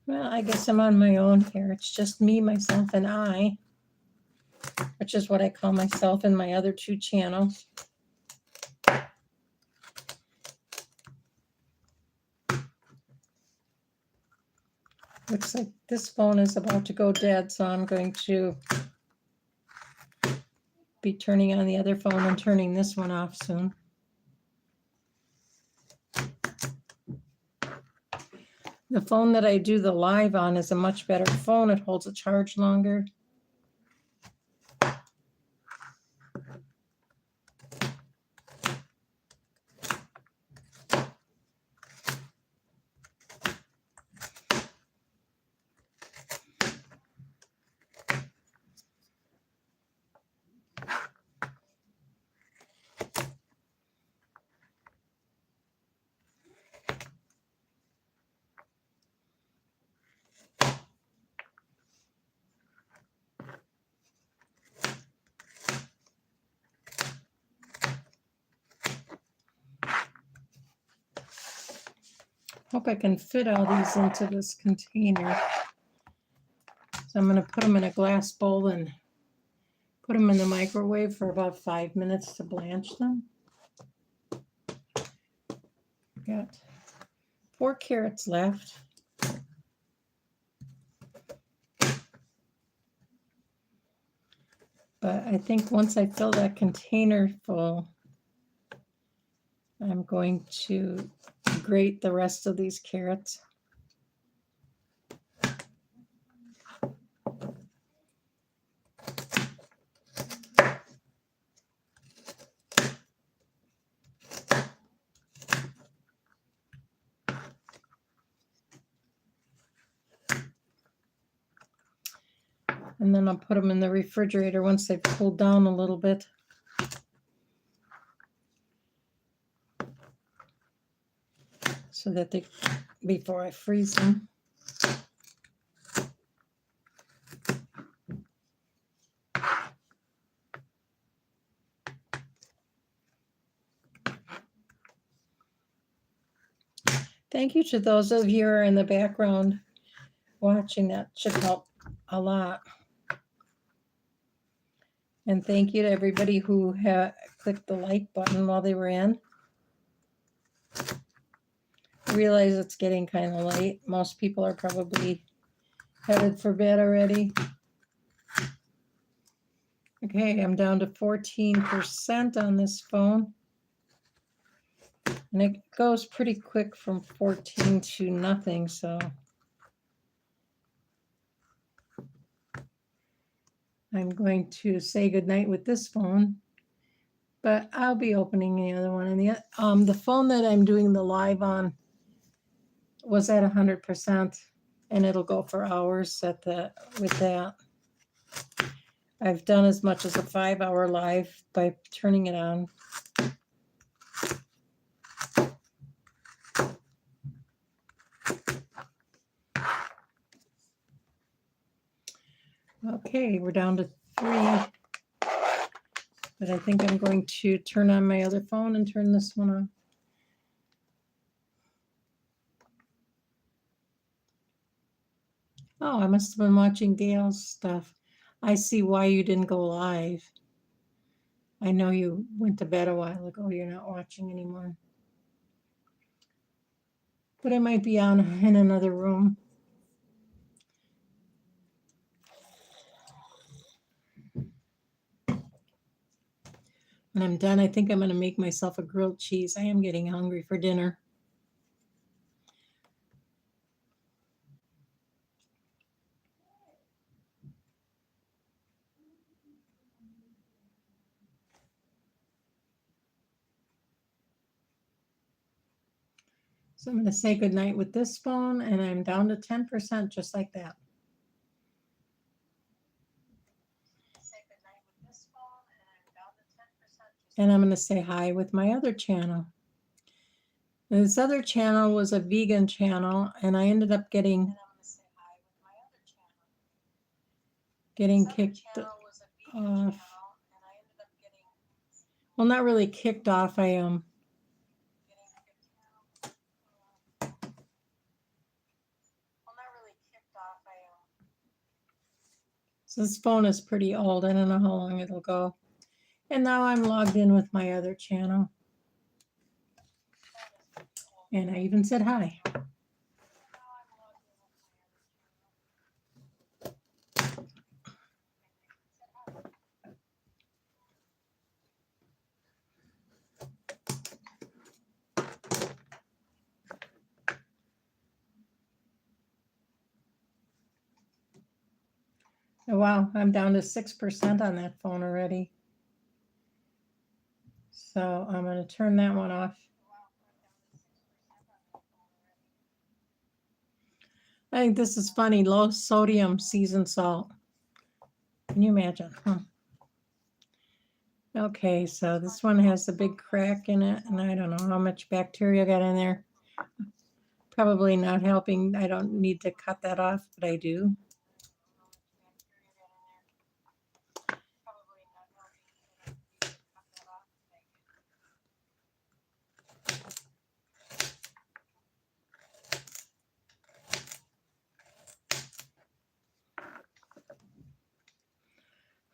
Well, I guess I'm on my own here. It's just me, myself, and I, which is what I call myself in my other two channels. Looks like this phone is about to go dead, so I'm going to be turning on the other phone and turning this one off soon. The phone that I do the live on is a much better phone. It holds a charge longer. Hope I can fit all these into this container. So I'm going to put them in a glass bowl and put them in the microwave for about 5 minutes to blanch them. Got 4 carrots left. But I think once I fill that container full, I'm going to grate the rest of these carrots. And then I'll put them in the refrigerator once they've cooled down a little bit. So that they, before I freeze them. Thank you to those of you who are in the background watching. That should help a lot. And thank you to everybody who clicked the like button while they were in. I realize it's getting kind of late. Most people are probably headed for bed already. Okay, I'm down to 14% on this phone. And it goes pretty quick from 14 to nothing, so. I'm going to say goodnight with this phone, but I'll be opening the other one. And the phone that I'm doing the live on was at 100%, and it'll go for hours with that. I've done as much as a 5-hour live by turning it on. Okay, we're down to 3. But I think I'm going to turn on my other phone and turn this one on. Oh, I must have been watching Gail's stuff. I see why you didn't go live. I know you went to bed a while ago. You're not watching anymore. But I might be on in another room. When I'm done, I think I'm going to make myself a grilled cheese. I am getting hungry for dinner. So I'm going to say goodnight with this phone, and I'm down to 10% just like that. And I'm going to say hi with my other channel. This other channel was a vegan channel, and I ended up getting kicked off. Well, not really kicked off. So this phone is pretty old. I don't know how long it'll go. And now I'm logged in with my other channel. And I even said hi. Oh, wow, I'm down to 6% on that phone already. So I'm going to turn that one off. I think this is funny. Low sodium seasoned salt. Can you imagine? Huh? Okay, so this one has a big crack in it, and I don't know how much bacteria got in there. Probably not helping. I don't need to cut that off, but I do.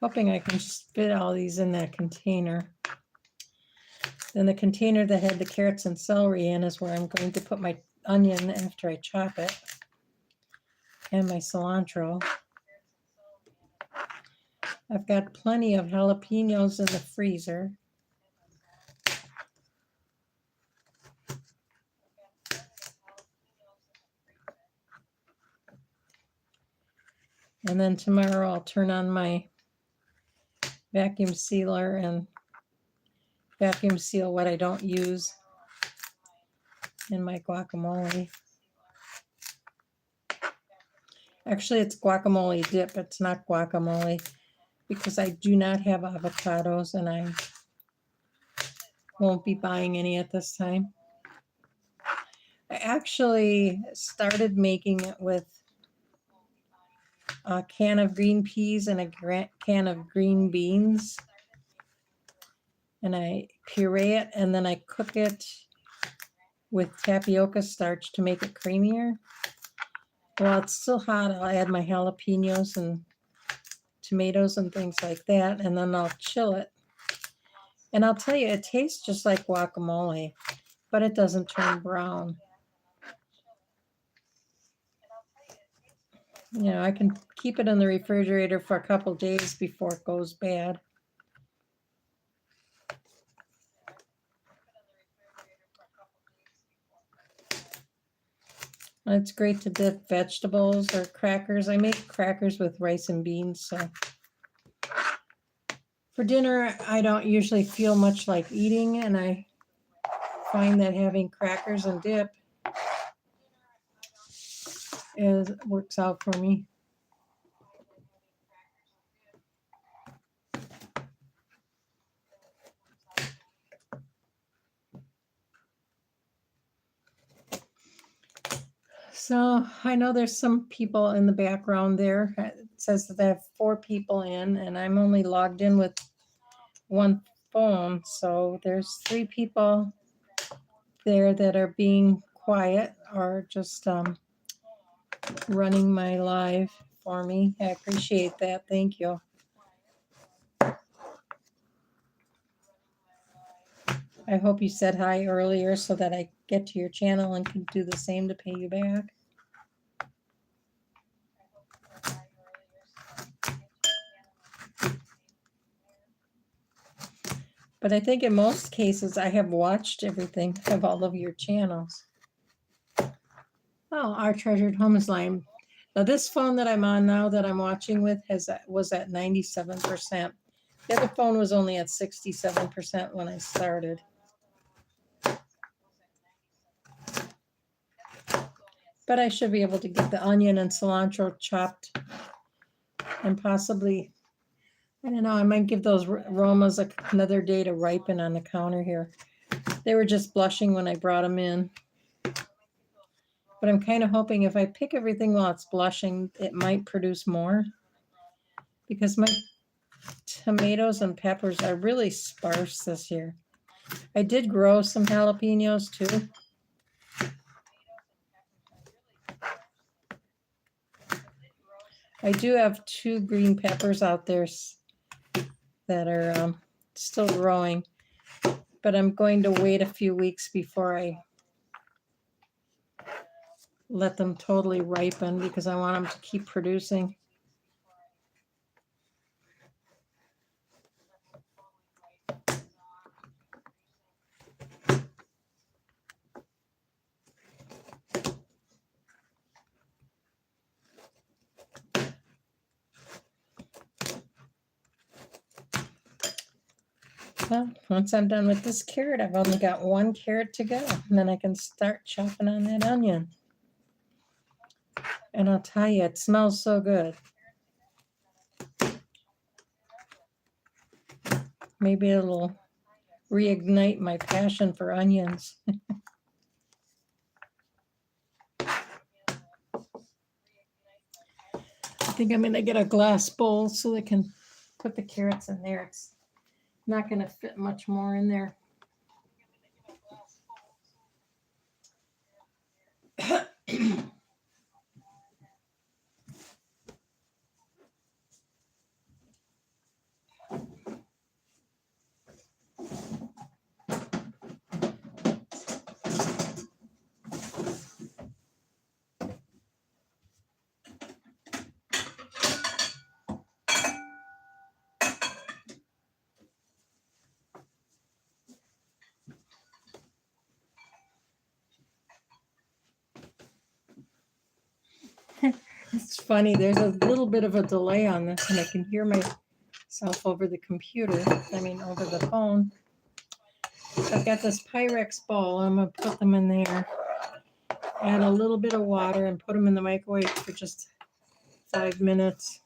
Hoping I can fit all these in that container. Then the container that had the carrots and celery in is where I'm going to put my onion after I chop it, and my cilantro. I've got plenty of jalapenos in the freezer. And then tomorrow I'll turn on my vacuum sealer and vacuum seal what I don't use in my guacamole. Actually, it's guacamole dip. It's not guacamole because I do not have avocados and I won't be buying any at this time. I actually started making it with a can of green peas and a can of green beans. And I puree it and then I cook it with tapioca starch to make it creamier. While it's still hot, I'll add my jalapenos and tomatoes and things like that, and then I'll chill it. And I'll tell you, it tastes just like guacamole, but it doesn't turn brown. You know, I can keep it in the refrigerator for a couple days before it goes bad. It's great to dip vegetables or crackers. I make crackers with rice and beans, so For dinner, I don't usually feel much like eating, and I find that having crackers and dip works out for me. So I know there's some people in the background there. It says that they have 4 people in, and I'm only logged in with one phone. So there's 3 people there that are being quiet or just running my live for me. I appreciate that. Thank you. I hope you said hi earlier so that I get to your channel and can do the same to pay you back. But I think in most cases I have watched everything of all of your channels. Oh, our treasured homes line. Now this phone that I'm on now that I'm watching with was at 97%. The other phone was only at 67% when I started. But I should be able to get the onion and cilantro chopped and possibly, I don't know, I might give those aromas another day to ripen on the counter here. They were just blushing when I brought them in. But I'm kind of hoping if I pick everything while it's blushing, it might produce more. Because my tomatoes and peppers are really sparse this year. I did grow some jalapenos too. I do have 2 green peppers out there that are still growing. But I'm going to wait a few weeks before I let them totally ripen because I want them to keep producing. Well, once I'm done with this carrot, I've only got 1 carrot to go, and then I can start chopping on that onion. And I'll tell you, it smells so good. Maybe it'll reignite my passion for onions. I think I'm going to get a glass bowl so I can put the carrots in there. It's not going to fit much more in there. It's funny, there's a little bit of a delay on this, and I can hear myself over the computer, over the phone. So I've got this Pyrex bowl. I'm going to put them in there, add a little bit of water, and put them in the microwave for just 5 minutes.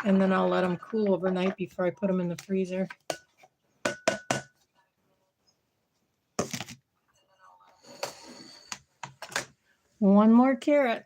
And then I'll let them cool overnight before I put them in the freezer. One more carrot.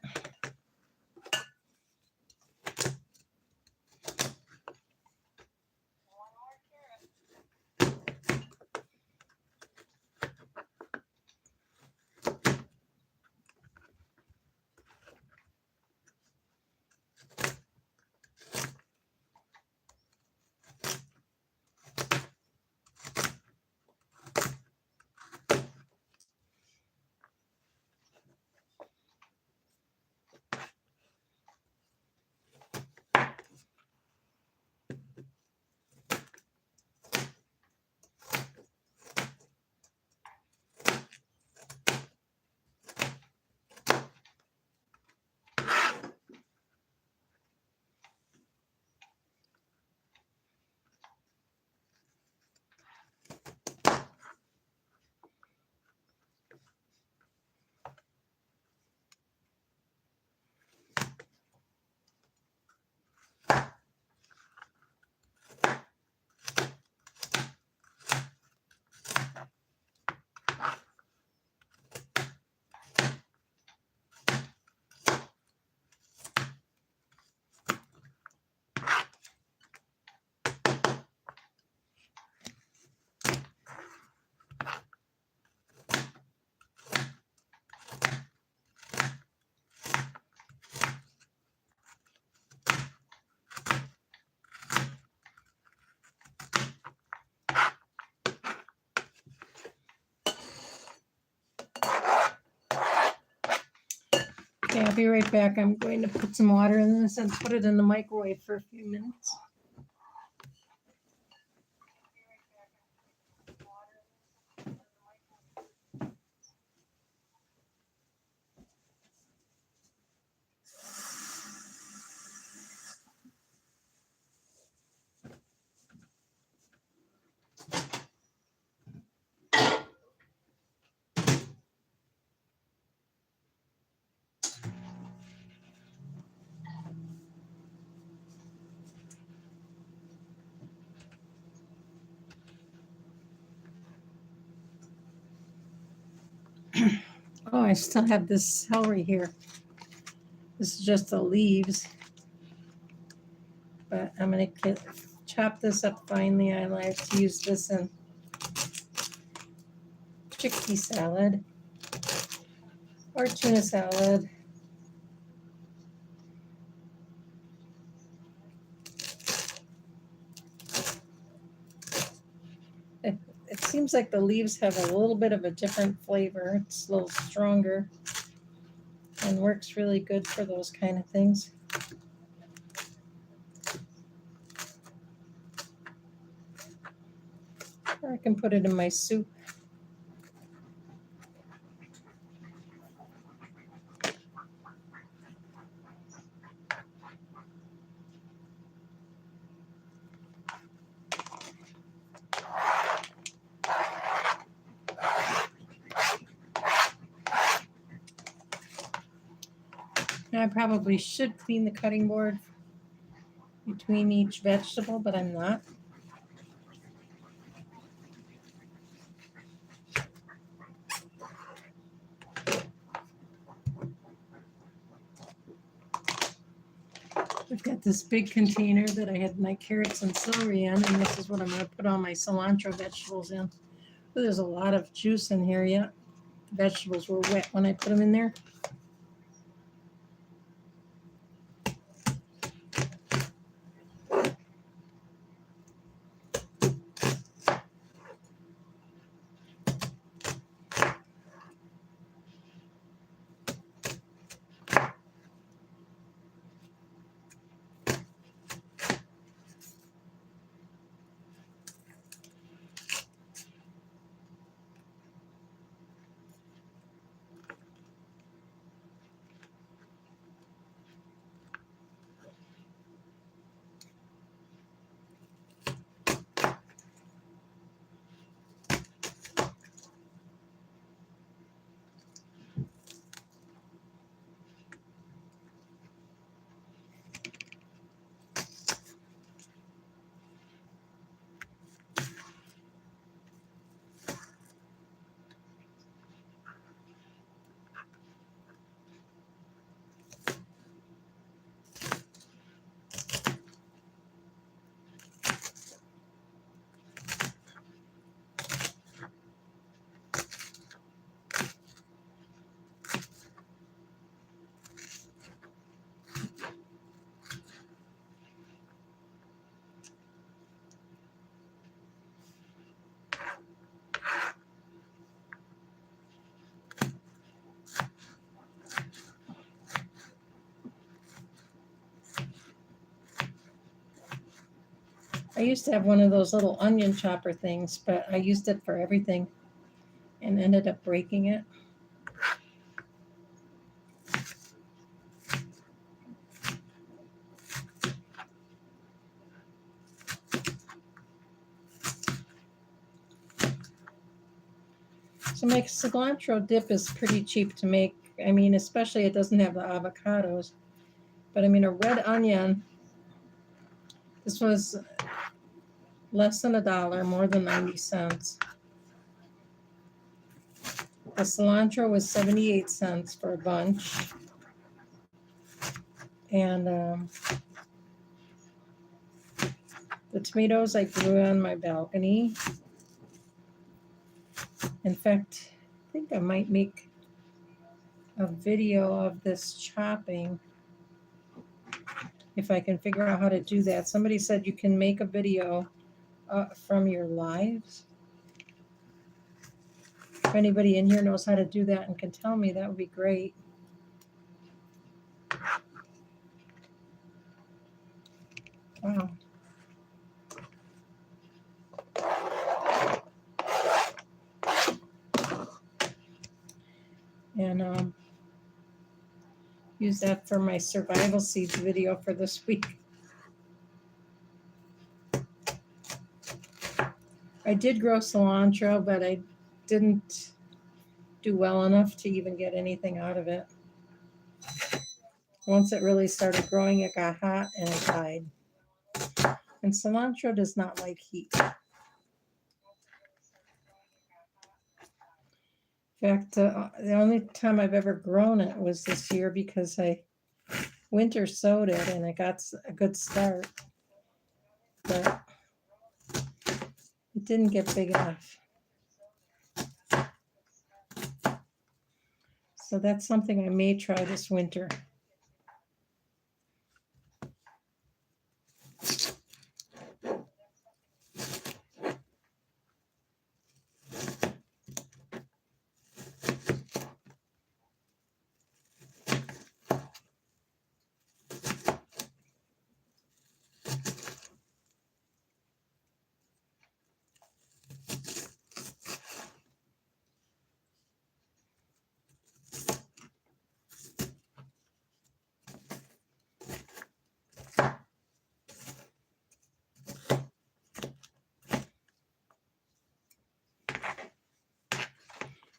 Okay, I'll be right back. I'm going to put some water in this and put it in the microwave for a few minutes. Oh, I still have this celery here. This is just the leaves. But I'm going to chop this up finely. I like to use this in chickpea salad or tuna salad. It seems like the leaves have a little bit of a different flavor. It's a little stronger and works really good for those kind of things. Or I can put it in my soup. Now, I probably should clean the cutting board between each vegetable, but I'm not. I've got this big container that I had my carrots and celery in, and this is what I'm going to put all my cilantro vegetables in. But there's a lot of juice in here yet. The vegetables were wet when I put them in there. I used to have one of those little onion chopper things, but I used it for everything and ended up breaking it. So my cilantro dip is pretty cheap to make. I mean, especially it doesn't have the avocados. But I mean, a red onion, this was less than $1, more than 90 cents. The cilantro was 78 cents for a bunch. And the tomatoes I grew on my balcony. In fact, I think I might make a video of this chopping if I can figure out how to do that. Somebody said you can make a video from your lives. If anybody in here knows how to do that and can tell me, that would be great. Wow. And use that for my survival seeds video for this week. I did grow cilantro, but I didn't do well enough to even get anything out of it. Once it really started growing, it got hot and it died. And cilantro does not like heat. In fact, the only time I've ever grown it was this year because I winter sowed it and it got a good start. But it didn't get big enough. So that's something I may try this winter.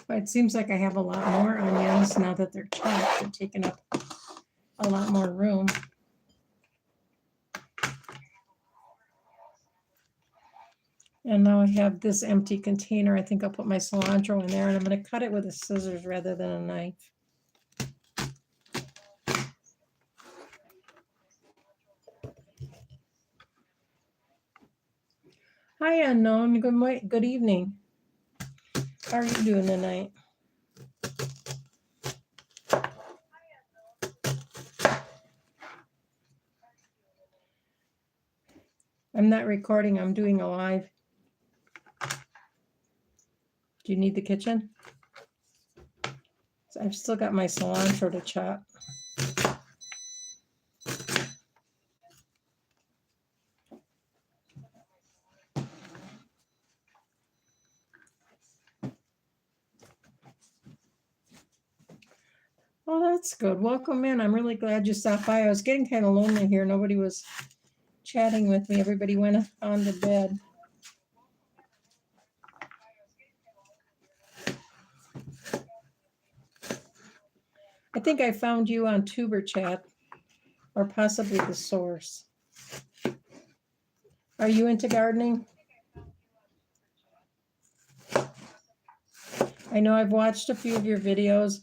But it seems like I have a lot more onions now that they're chopped. They're taking up a lot more room. And now I have this empty container. I think I'll put my cilantro in there, and I'm going to cut it with a scissors rather than a knife. Hi, Unknown. Good evening. How are you doing tonight? I'm not recording. I'm doing a live. Do you need the kitchen? So I've still got my cilantro to chop. Oh, that's good. Welcome in. I'm really glad you stopped by. I was getting kind of lonely here. Nobody was chatting with me. Everybody went on to bed. I think I found you on Tuber Chat or possibly The Source. Are you into gardening? I know I've watched a few of your videos,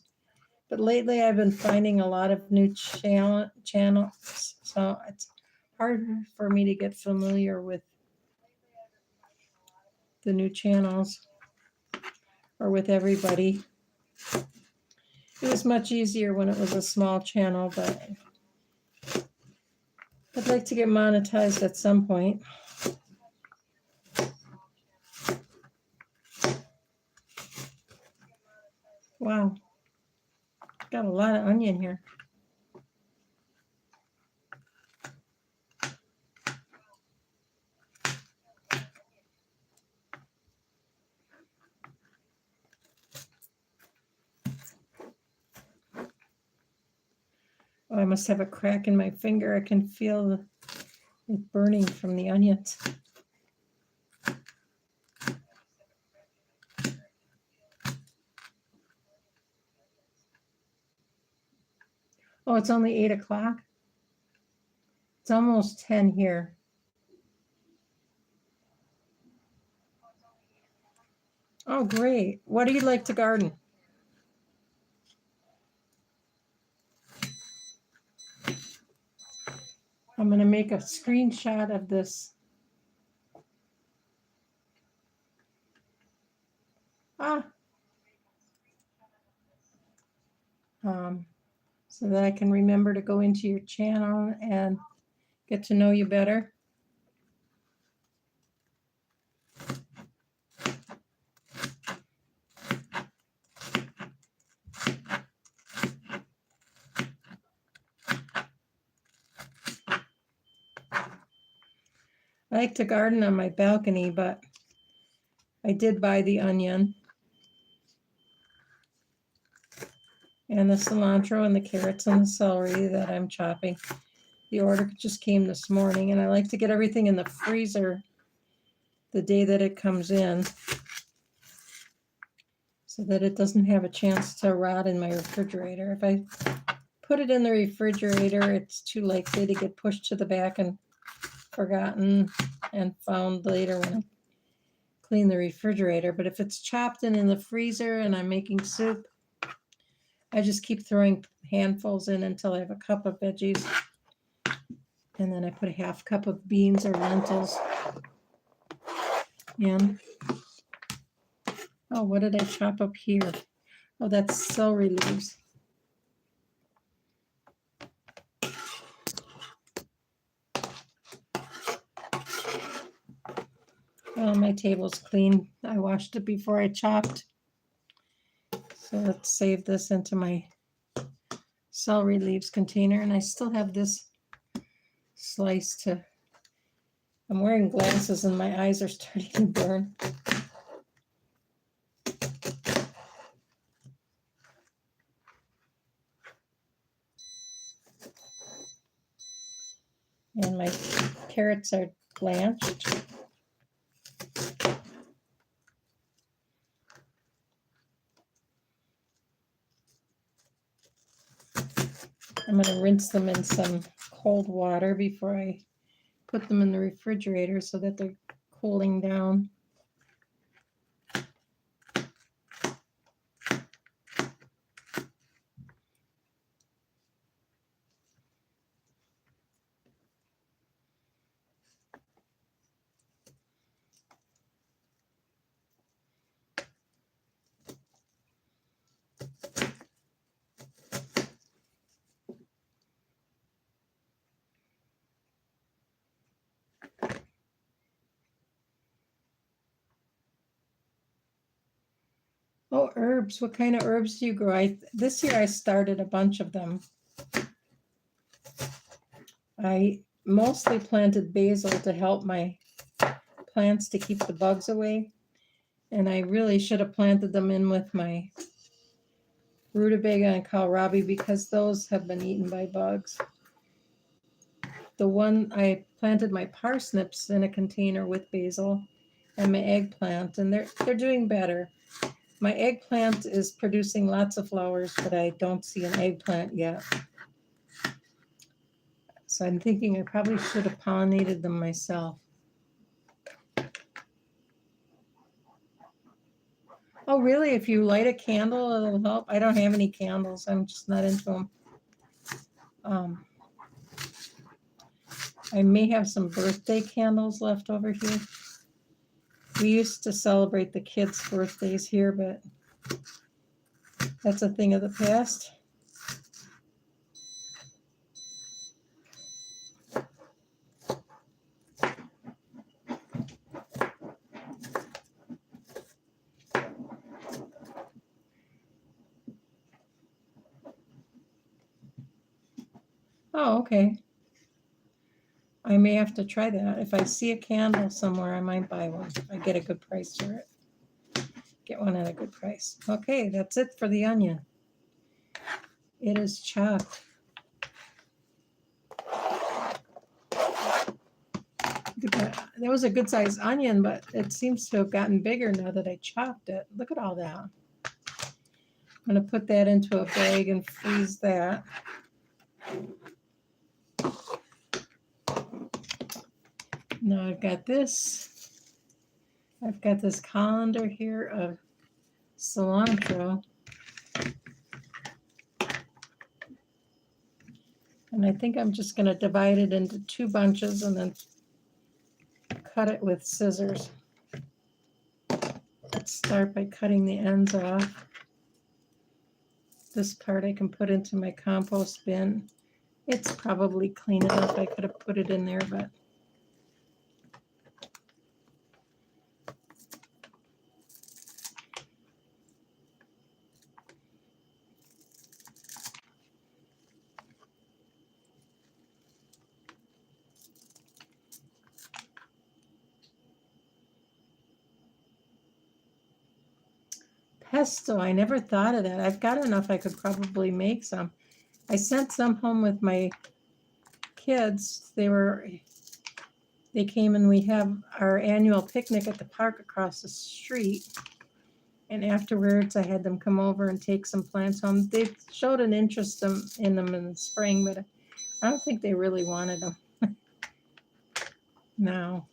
but lately I've been finding a lot of new channels, so it's hard for me to get familiar with the new channels or with everybody. It was much easier when it was a small channel, but I'd like to get monetized at some point. Wow, got a lot of onion here. Oh, I must have a crack in my finger. I can feel it burning from the onions. Oh, it's only 8 o'clock. It's almost 10 here. Oh, great. What do you like to garden? I'm going to make a screenshot of this. So that I can remember to go into your channel and get to know you better. I like to garden on my balcony, but I did buy the onion and the cilantro and the carrots and the celery that I'm chopping. The order just came this morning, and I like to get everything in the freezer the day that it comes in so that it doesn't have a chance to rot in my refrigerator. If I put it in the refrigerator, it's too likely to get pushed to the back and forgotten and found later when I clean the refrigerator. But if it's chopped and in the freezer and I'm making soup, I just keep throwing handfuls in until I have a cup of veggies. And then I put a half cup of beans or lentils in. Oh, what did I chop up here? Oh, that's celery leaves. Oh, my table's clean. I washed it before I chopped. So let's save this into my celery leaves container. And I still have this slice to, I'm wearing glasses and my eyes are starting to burn. And my carrots are blanched. I'm going to rinse them in some cold water before I put them in the refrigerator so that they're cooling down. Oh, herbs. What kind of herbs do you grow? This year I started a bunch of them. I mostly planted basil to help my plants to keep the bugs away. And I really should have planted them in with my rutabaga and kohlrabi because those have been eaten by bugs. The one I planted my parsnips in a container with basil and my eggplant, and they're doing better. My eggplant is producing lots of flowers, but I don't see an eggplant yet. So I'm thinking I probably should have pollinated them myself. Oh, really? If you light a candle, it'll help? I don't have any candles. I'm just not into them. I may have some birthday candles left over here. We used to celebrate the kids' birthdays here, but that's a thing of the past. Oh, okay. I may have to try that. If I see a candle somewhere, I might buy one. I get a good price for it. Get one at a good price. Okay, that's it for the onion. It is chopped. That was a good sized onion, but it seems to have gotten bigger now that I chopped it. Look at all that. I'm going to put that into a bag and freeze that. Now I've got this. I've got this colander here of cilantro. And I think I'm just going to divide it into 2 bunches and then cut it with scissors. Let's start by cutting the ends off. This part I can put into my compost bin. It's probably clean enough. I could have put it in there, but Pesto, I never thought of that. I've got enough I could probably make some. I sent some home with my kids. They came and we have our annual picnic at the park across the street. And afterwards, I had them come over and take some plants home. They showed an interest in them in the spring, but I don't think they really wanted them now.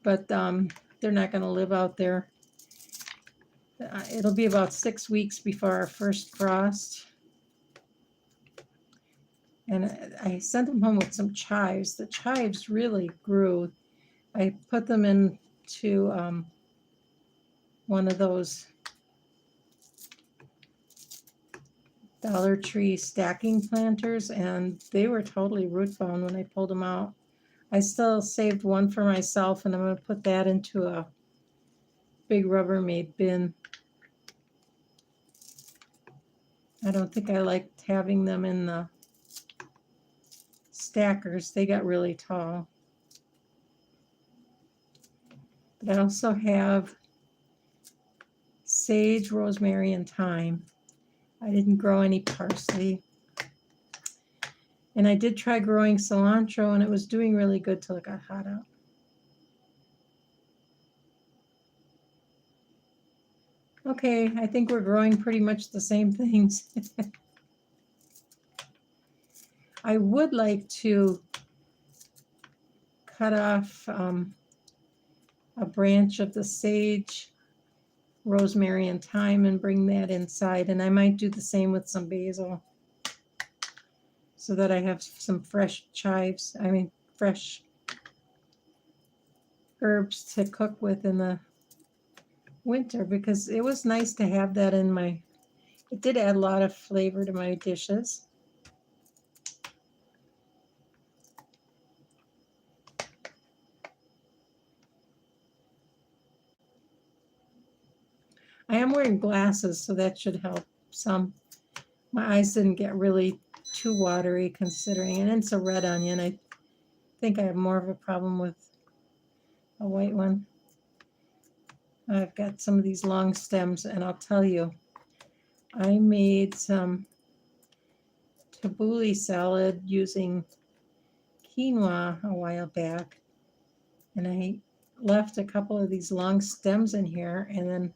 But they're not going to live out there. It'll be about 6 weeks before our first frost. And I sent them home with some chives. The chives really grew. I put them into one of those Dollar Tree stacking planters, and they were totally root bound when I pulled them out. I still saved one for myself, and I'm going to put that into a big Rubbermaid bin. I don't think I liked having them in the stackers. They got really tall. But I also have sage, rosemary, and thyme. I didn't grow any parsley. And I did try growing cilantro, and it was doing really good till it got hot out. Okay, I think we're growing pretty much the same things. I would like to cut off a branch of the sage, rosemary, and thyme and bring that inside. And I might do the same with some basil so that I have some fresh chives, fresh herbs to cook with in the winter, because it was nice to have that in it did add a lot of flavor to my dishes. I am wearing glasses, so that should help some. My eyes didn't get really too watery considering, and it's a red onion. I think I have more of a problem with a white one. I've got some of these long stems, and I'll tell you, I made some tabbouleh salad using quinoa a while back, and I left a couple of these long stems in here and then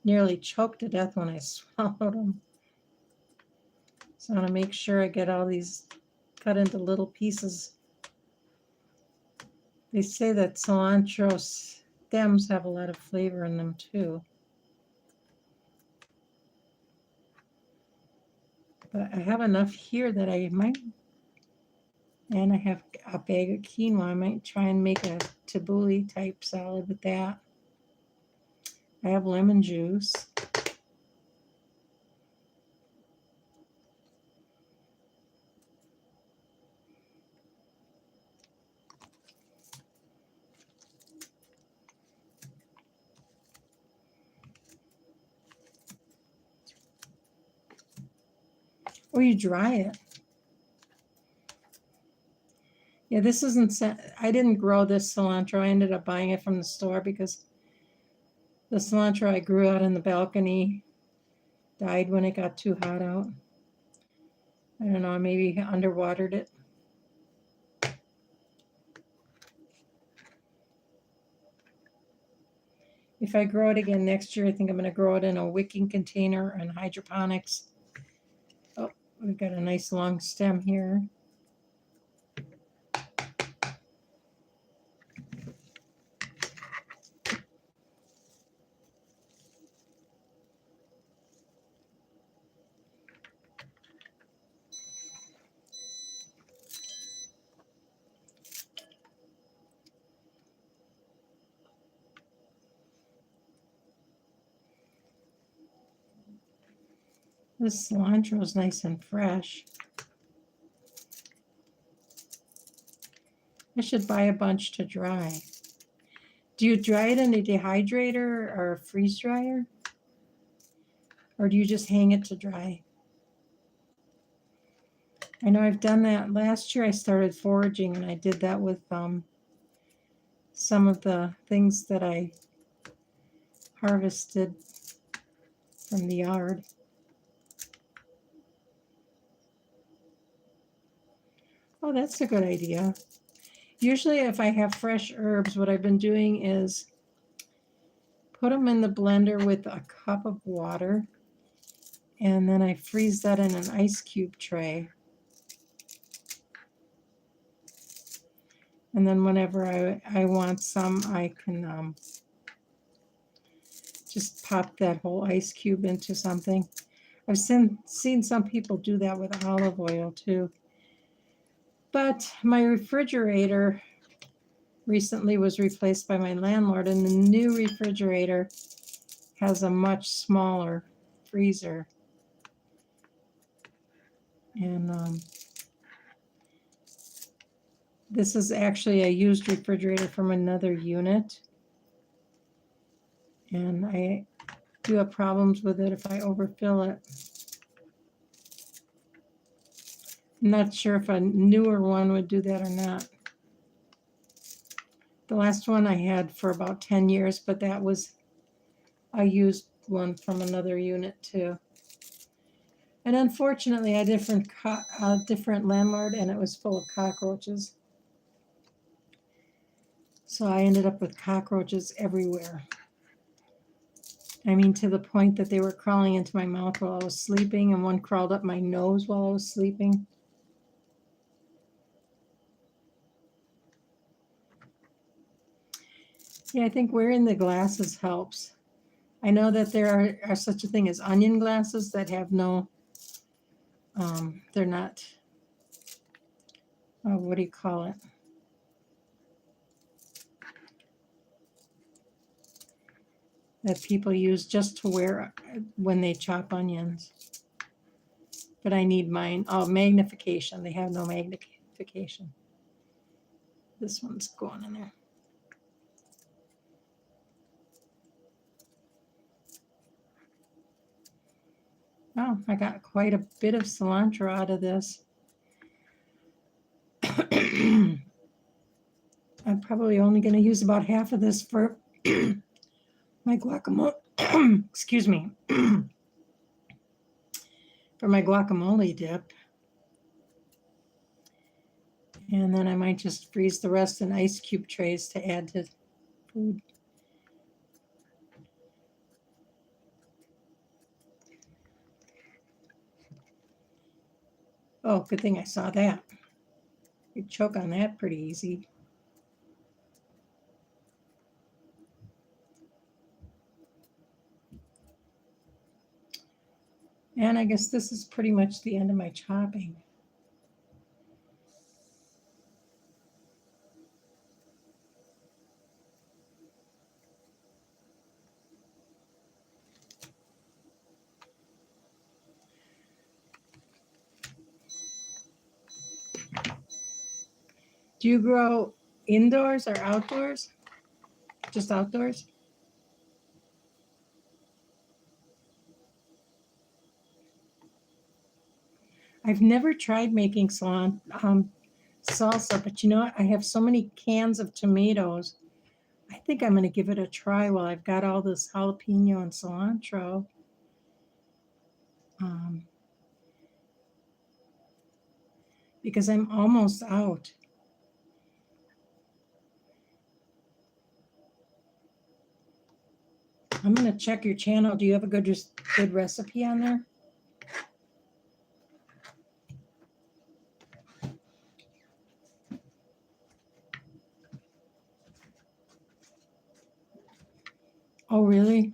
nearly choked to death when I swallowed them. So I want to make sure I get all these cut into little pieces. They say that cilantro stems have a lot of flavor in them too. But I have enough here that I might, and I have a bag of quinoa. I might try and make a tabbouleh type salad with that. I have lemon juice. Or you dry it. Yeah, this isn't, I didn't grow this cilantro. I ended up buying it from the store because the cilantro I grew out in the balcony died when it got too hot out. I don't know, I maybe underwatered it. If I grow it again next year, I think I'm going to grow it in a wicking container and hydroponics. Oh, we've got a nice long stem here. This cilantro is nice and fresh. I should buy a bunch to dry. Do you dry it in a dehydrator or a freeze dryer? Or do you just hang it to dry? I know I've done that. Last year I started foraging, and I did that with some of the things that I harvested from the yard. Oh, that's a good idea. Usually if I have fresh herbs, what I've been doing is put them in the blender with a cup of water, and then I freeze that in an ice cube tray. And then whenever I want some, I can just pop that whole ice cube into something. I've seen some people do that with olive oil too. But my refrigerator recently was replaced by my landlord, and the new refrigerator has a much smaller freezer. And this is actually a used refrigerator from another unit. And I do have problems with it if I overfill it. I'm not sure if a newer one would do that or not. The last one I had for about 10 years, but that was a used one from another unit too. And unfortunately, a different landlord, and it was full of cockroaches. So I ended up with cockroaches everywhere. I mean, to the point that they were crawling into my mouth while I was sleeping, and one crawled up my nose while I was sleeping. Yeah, I think wearing the glasses helps. I know that there are such a thing as onion glasses that have no, they're not, oh, what do you call it? That people use just to wear when they chop onions. But I need mine. Oh, magnification. They have no magnification. This one's going in there. Oh, I got quite a bit of cilantro out of this. I'm probably only going to use about half of this for my guacamole. Excuse me. For my guacamole dip. And then I might just freeze the rest in ice cube trays to add to food. Oh, good thing I saw that. You choke on that pretty easy. And I guess this is pretty much the end of my chopping. Do you grow indoors or outdoors? Just outdoors? I've never tried making salsa, but you know what? I have so many cans of tomatoes. I think I'm going to give it a try while I've got all this jalapeno and cilantro. Because I'm almost out. I'm going to check your channel. Do you have a good recipe on there? Oh, really?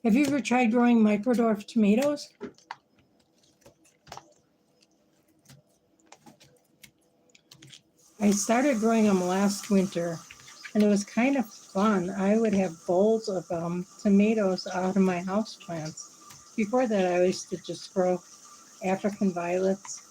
Have you ever tried growing microdwarf tomatoes? I started growing them last winter, and it was kind of fun. I would have bowls of tomatoes out of my houseplants. Before that, I used to just grow African violets.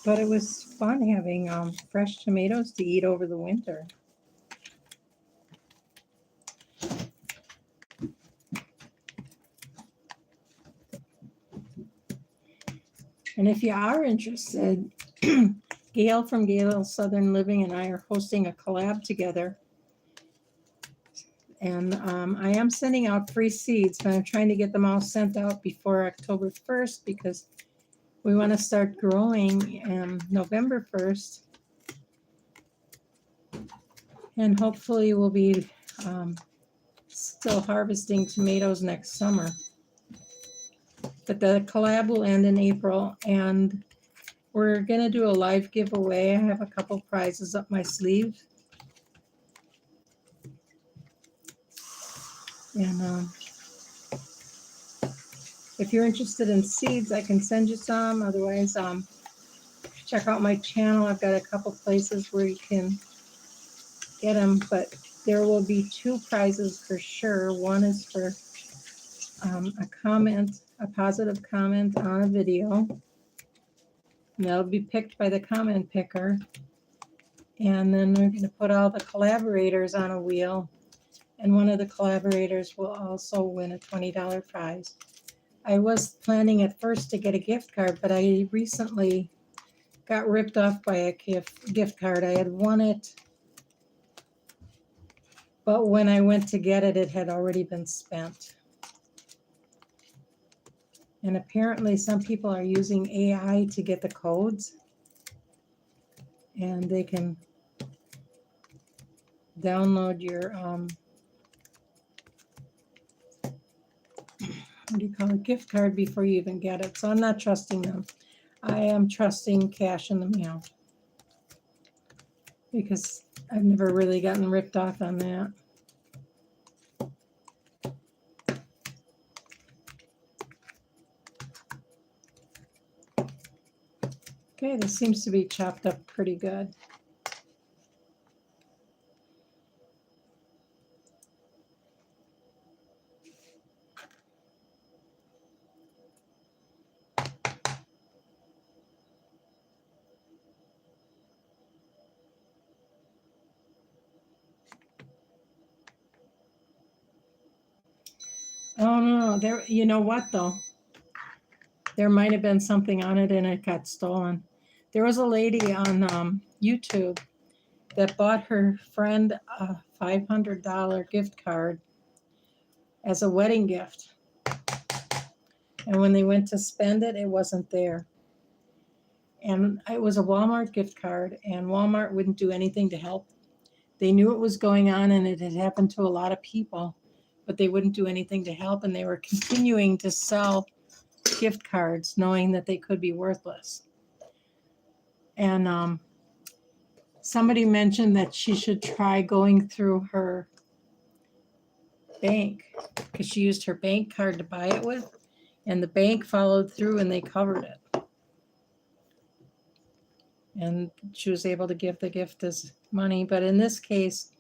But it was fun having fresh tomatoes to eat over the winter. And if you are interested, Gail from Gail Southern Living and I are hosting a collab together. And I am sending out free seeds, but I'm trying to get them all sent out before October 1st because we want to start growing November 1st. And hopefully we'll be still harvesting tomatoes next summer. But the collab will end in April, and we're going to do a live giveaway. I have a couple prizes up my sleeve. And if you're interested in seeds, I can send you some. Otherwise, check out my channel. I've got a couple places where you can get them, but there will be two prizes for sure. One is for a positive comment on a video. And that'll be picked by the comment picker. And then we're going to put all the collaborators on a wheel. And one of the collaborators will also win a $20 prize. I was planning at first to get a gift card, but I recently got ripped off by a gift card. I had won it, but when I went to get it, it had already been spent. And apparently some people are using AI to get the codes, and they can download your, what do you call it, gift card before you even get it. So I'm not trusting them. I am trusting cash in the mail because I've never really gotten ripped off on that. Okay, this seems to be chopped up pretty good. Oh no, there, you know what though? There might have been something on it and it got stolen. There was a lady on YouTube that bought her friend a $500 gift card as a wedding gift. And when they went to spend it, it wasn't there. And it was a Walmart gift card, and Walmart wouldn't do anything to help. They knew it was going on and it had happened to a lot of people, but they wouldn't do anything to help. And they were continuing to sell gift cards knowing that they could be worthless. And somebody mentioned that she should try going through her bank because she used her bank card to buy it with, and the bank followed through and they covered it. And she was able to give the gift as money. But in this case,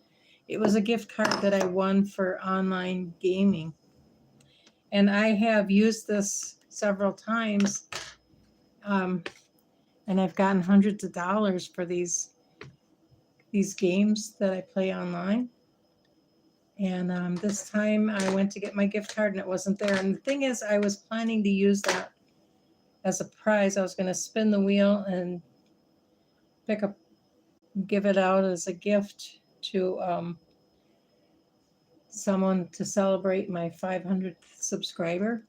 it was a gift card that I won for online gaming. And I have used this several times. And I've gotten hundreds of dollars for these games that I play online. And this time I went to get my gift card and it wasn't there. And the thing is, I was planning to use that as a prize. I was going to spin the wheel and give it out as a gift to someone to celebrate my 500th subscriber.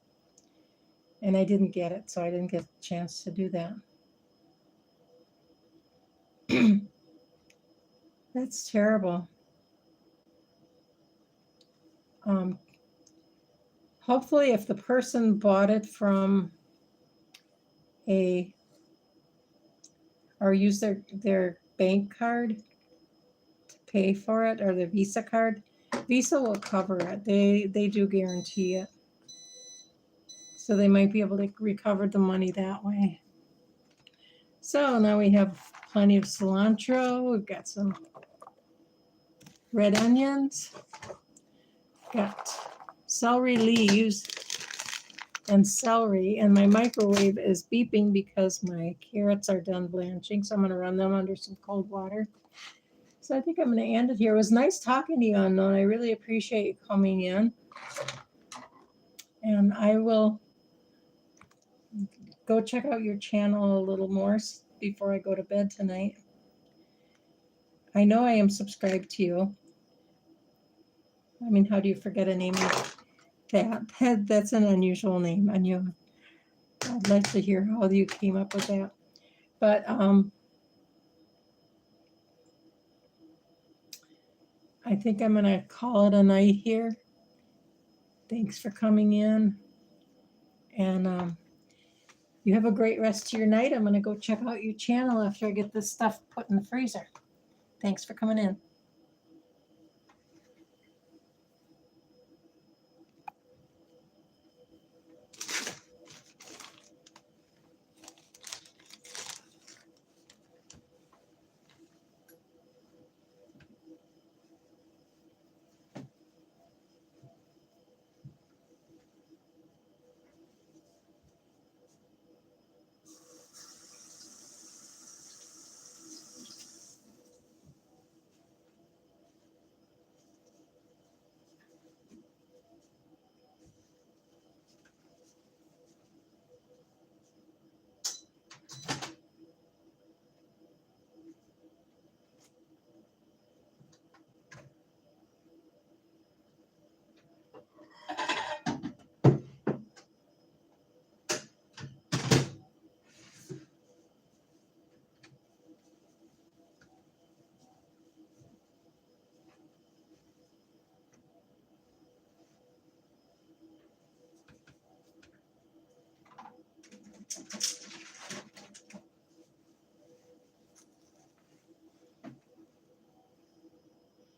And I didn't get it, so I didn't get a chance to do that. That's terrible. Hopefully, if the person bought it from or used their bank card to pay for it, or their Visa card, Visa will cover it. They do guarantee it. So they might be able to recover the money that way. So now we have plenty of cilantro. We've got some red onions. Got celery leaves and celery. And my microwave is beeping because my carrots are done blanching. So I'm going to run them under some cold water. So I think I'm going to end it here. It was nice talking to you, Unknown. I really appreciate you coming in. And I will go check out your channel a little more. before I go to bed tonight. I know I am subscribed to you. I mean, how do you forget a name like that? That's an unusual name on you. I'd like to hear how you came up with that. But I think I'm going to call it a night here. Thanks for coming in. And you have a great rest of your night. I'm going to go check out your channel after I get this stuff put in the freezer. Thanks for coming in.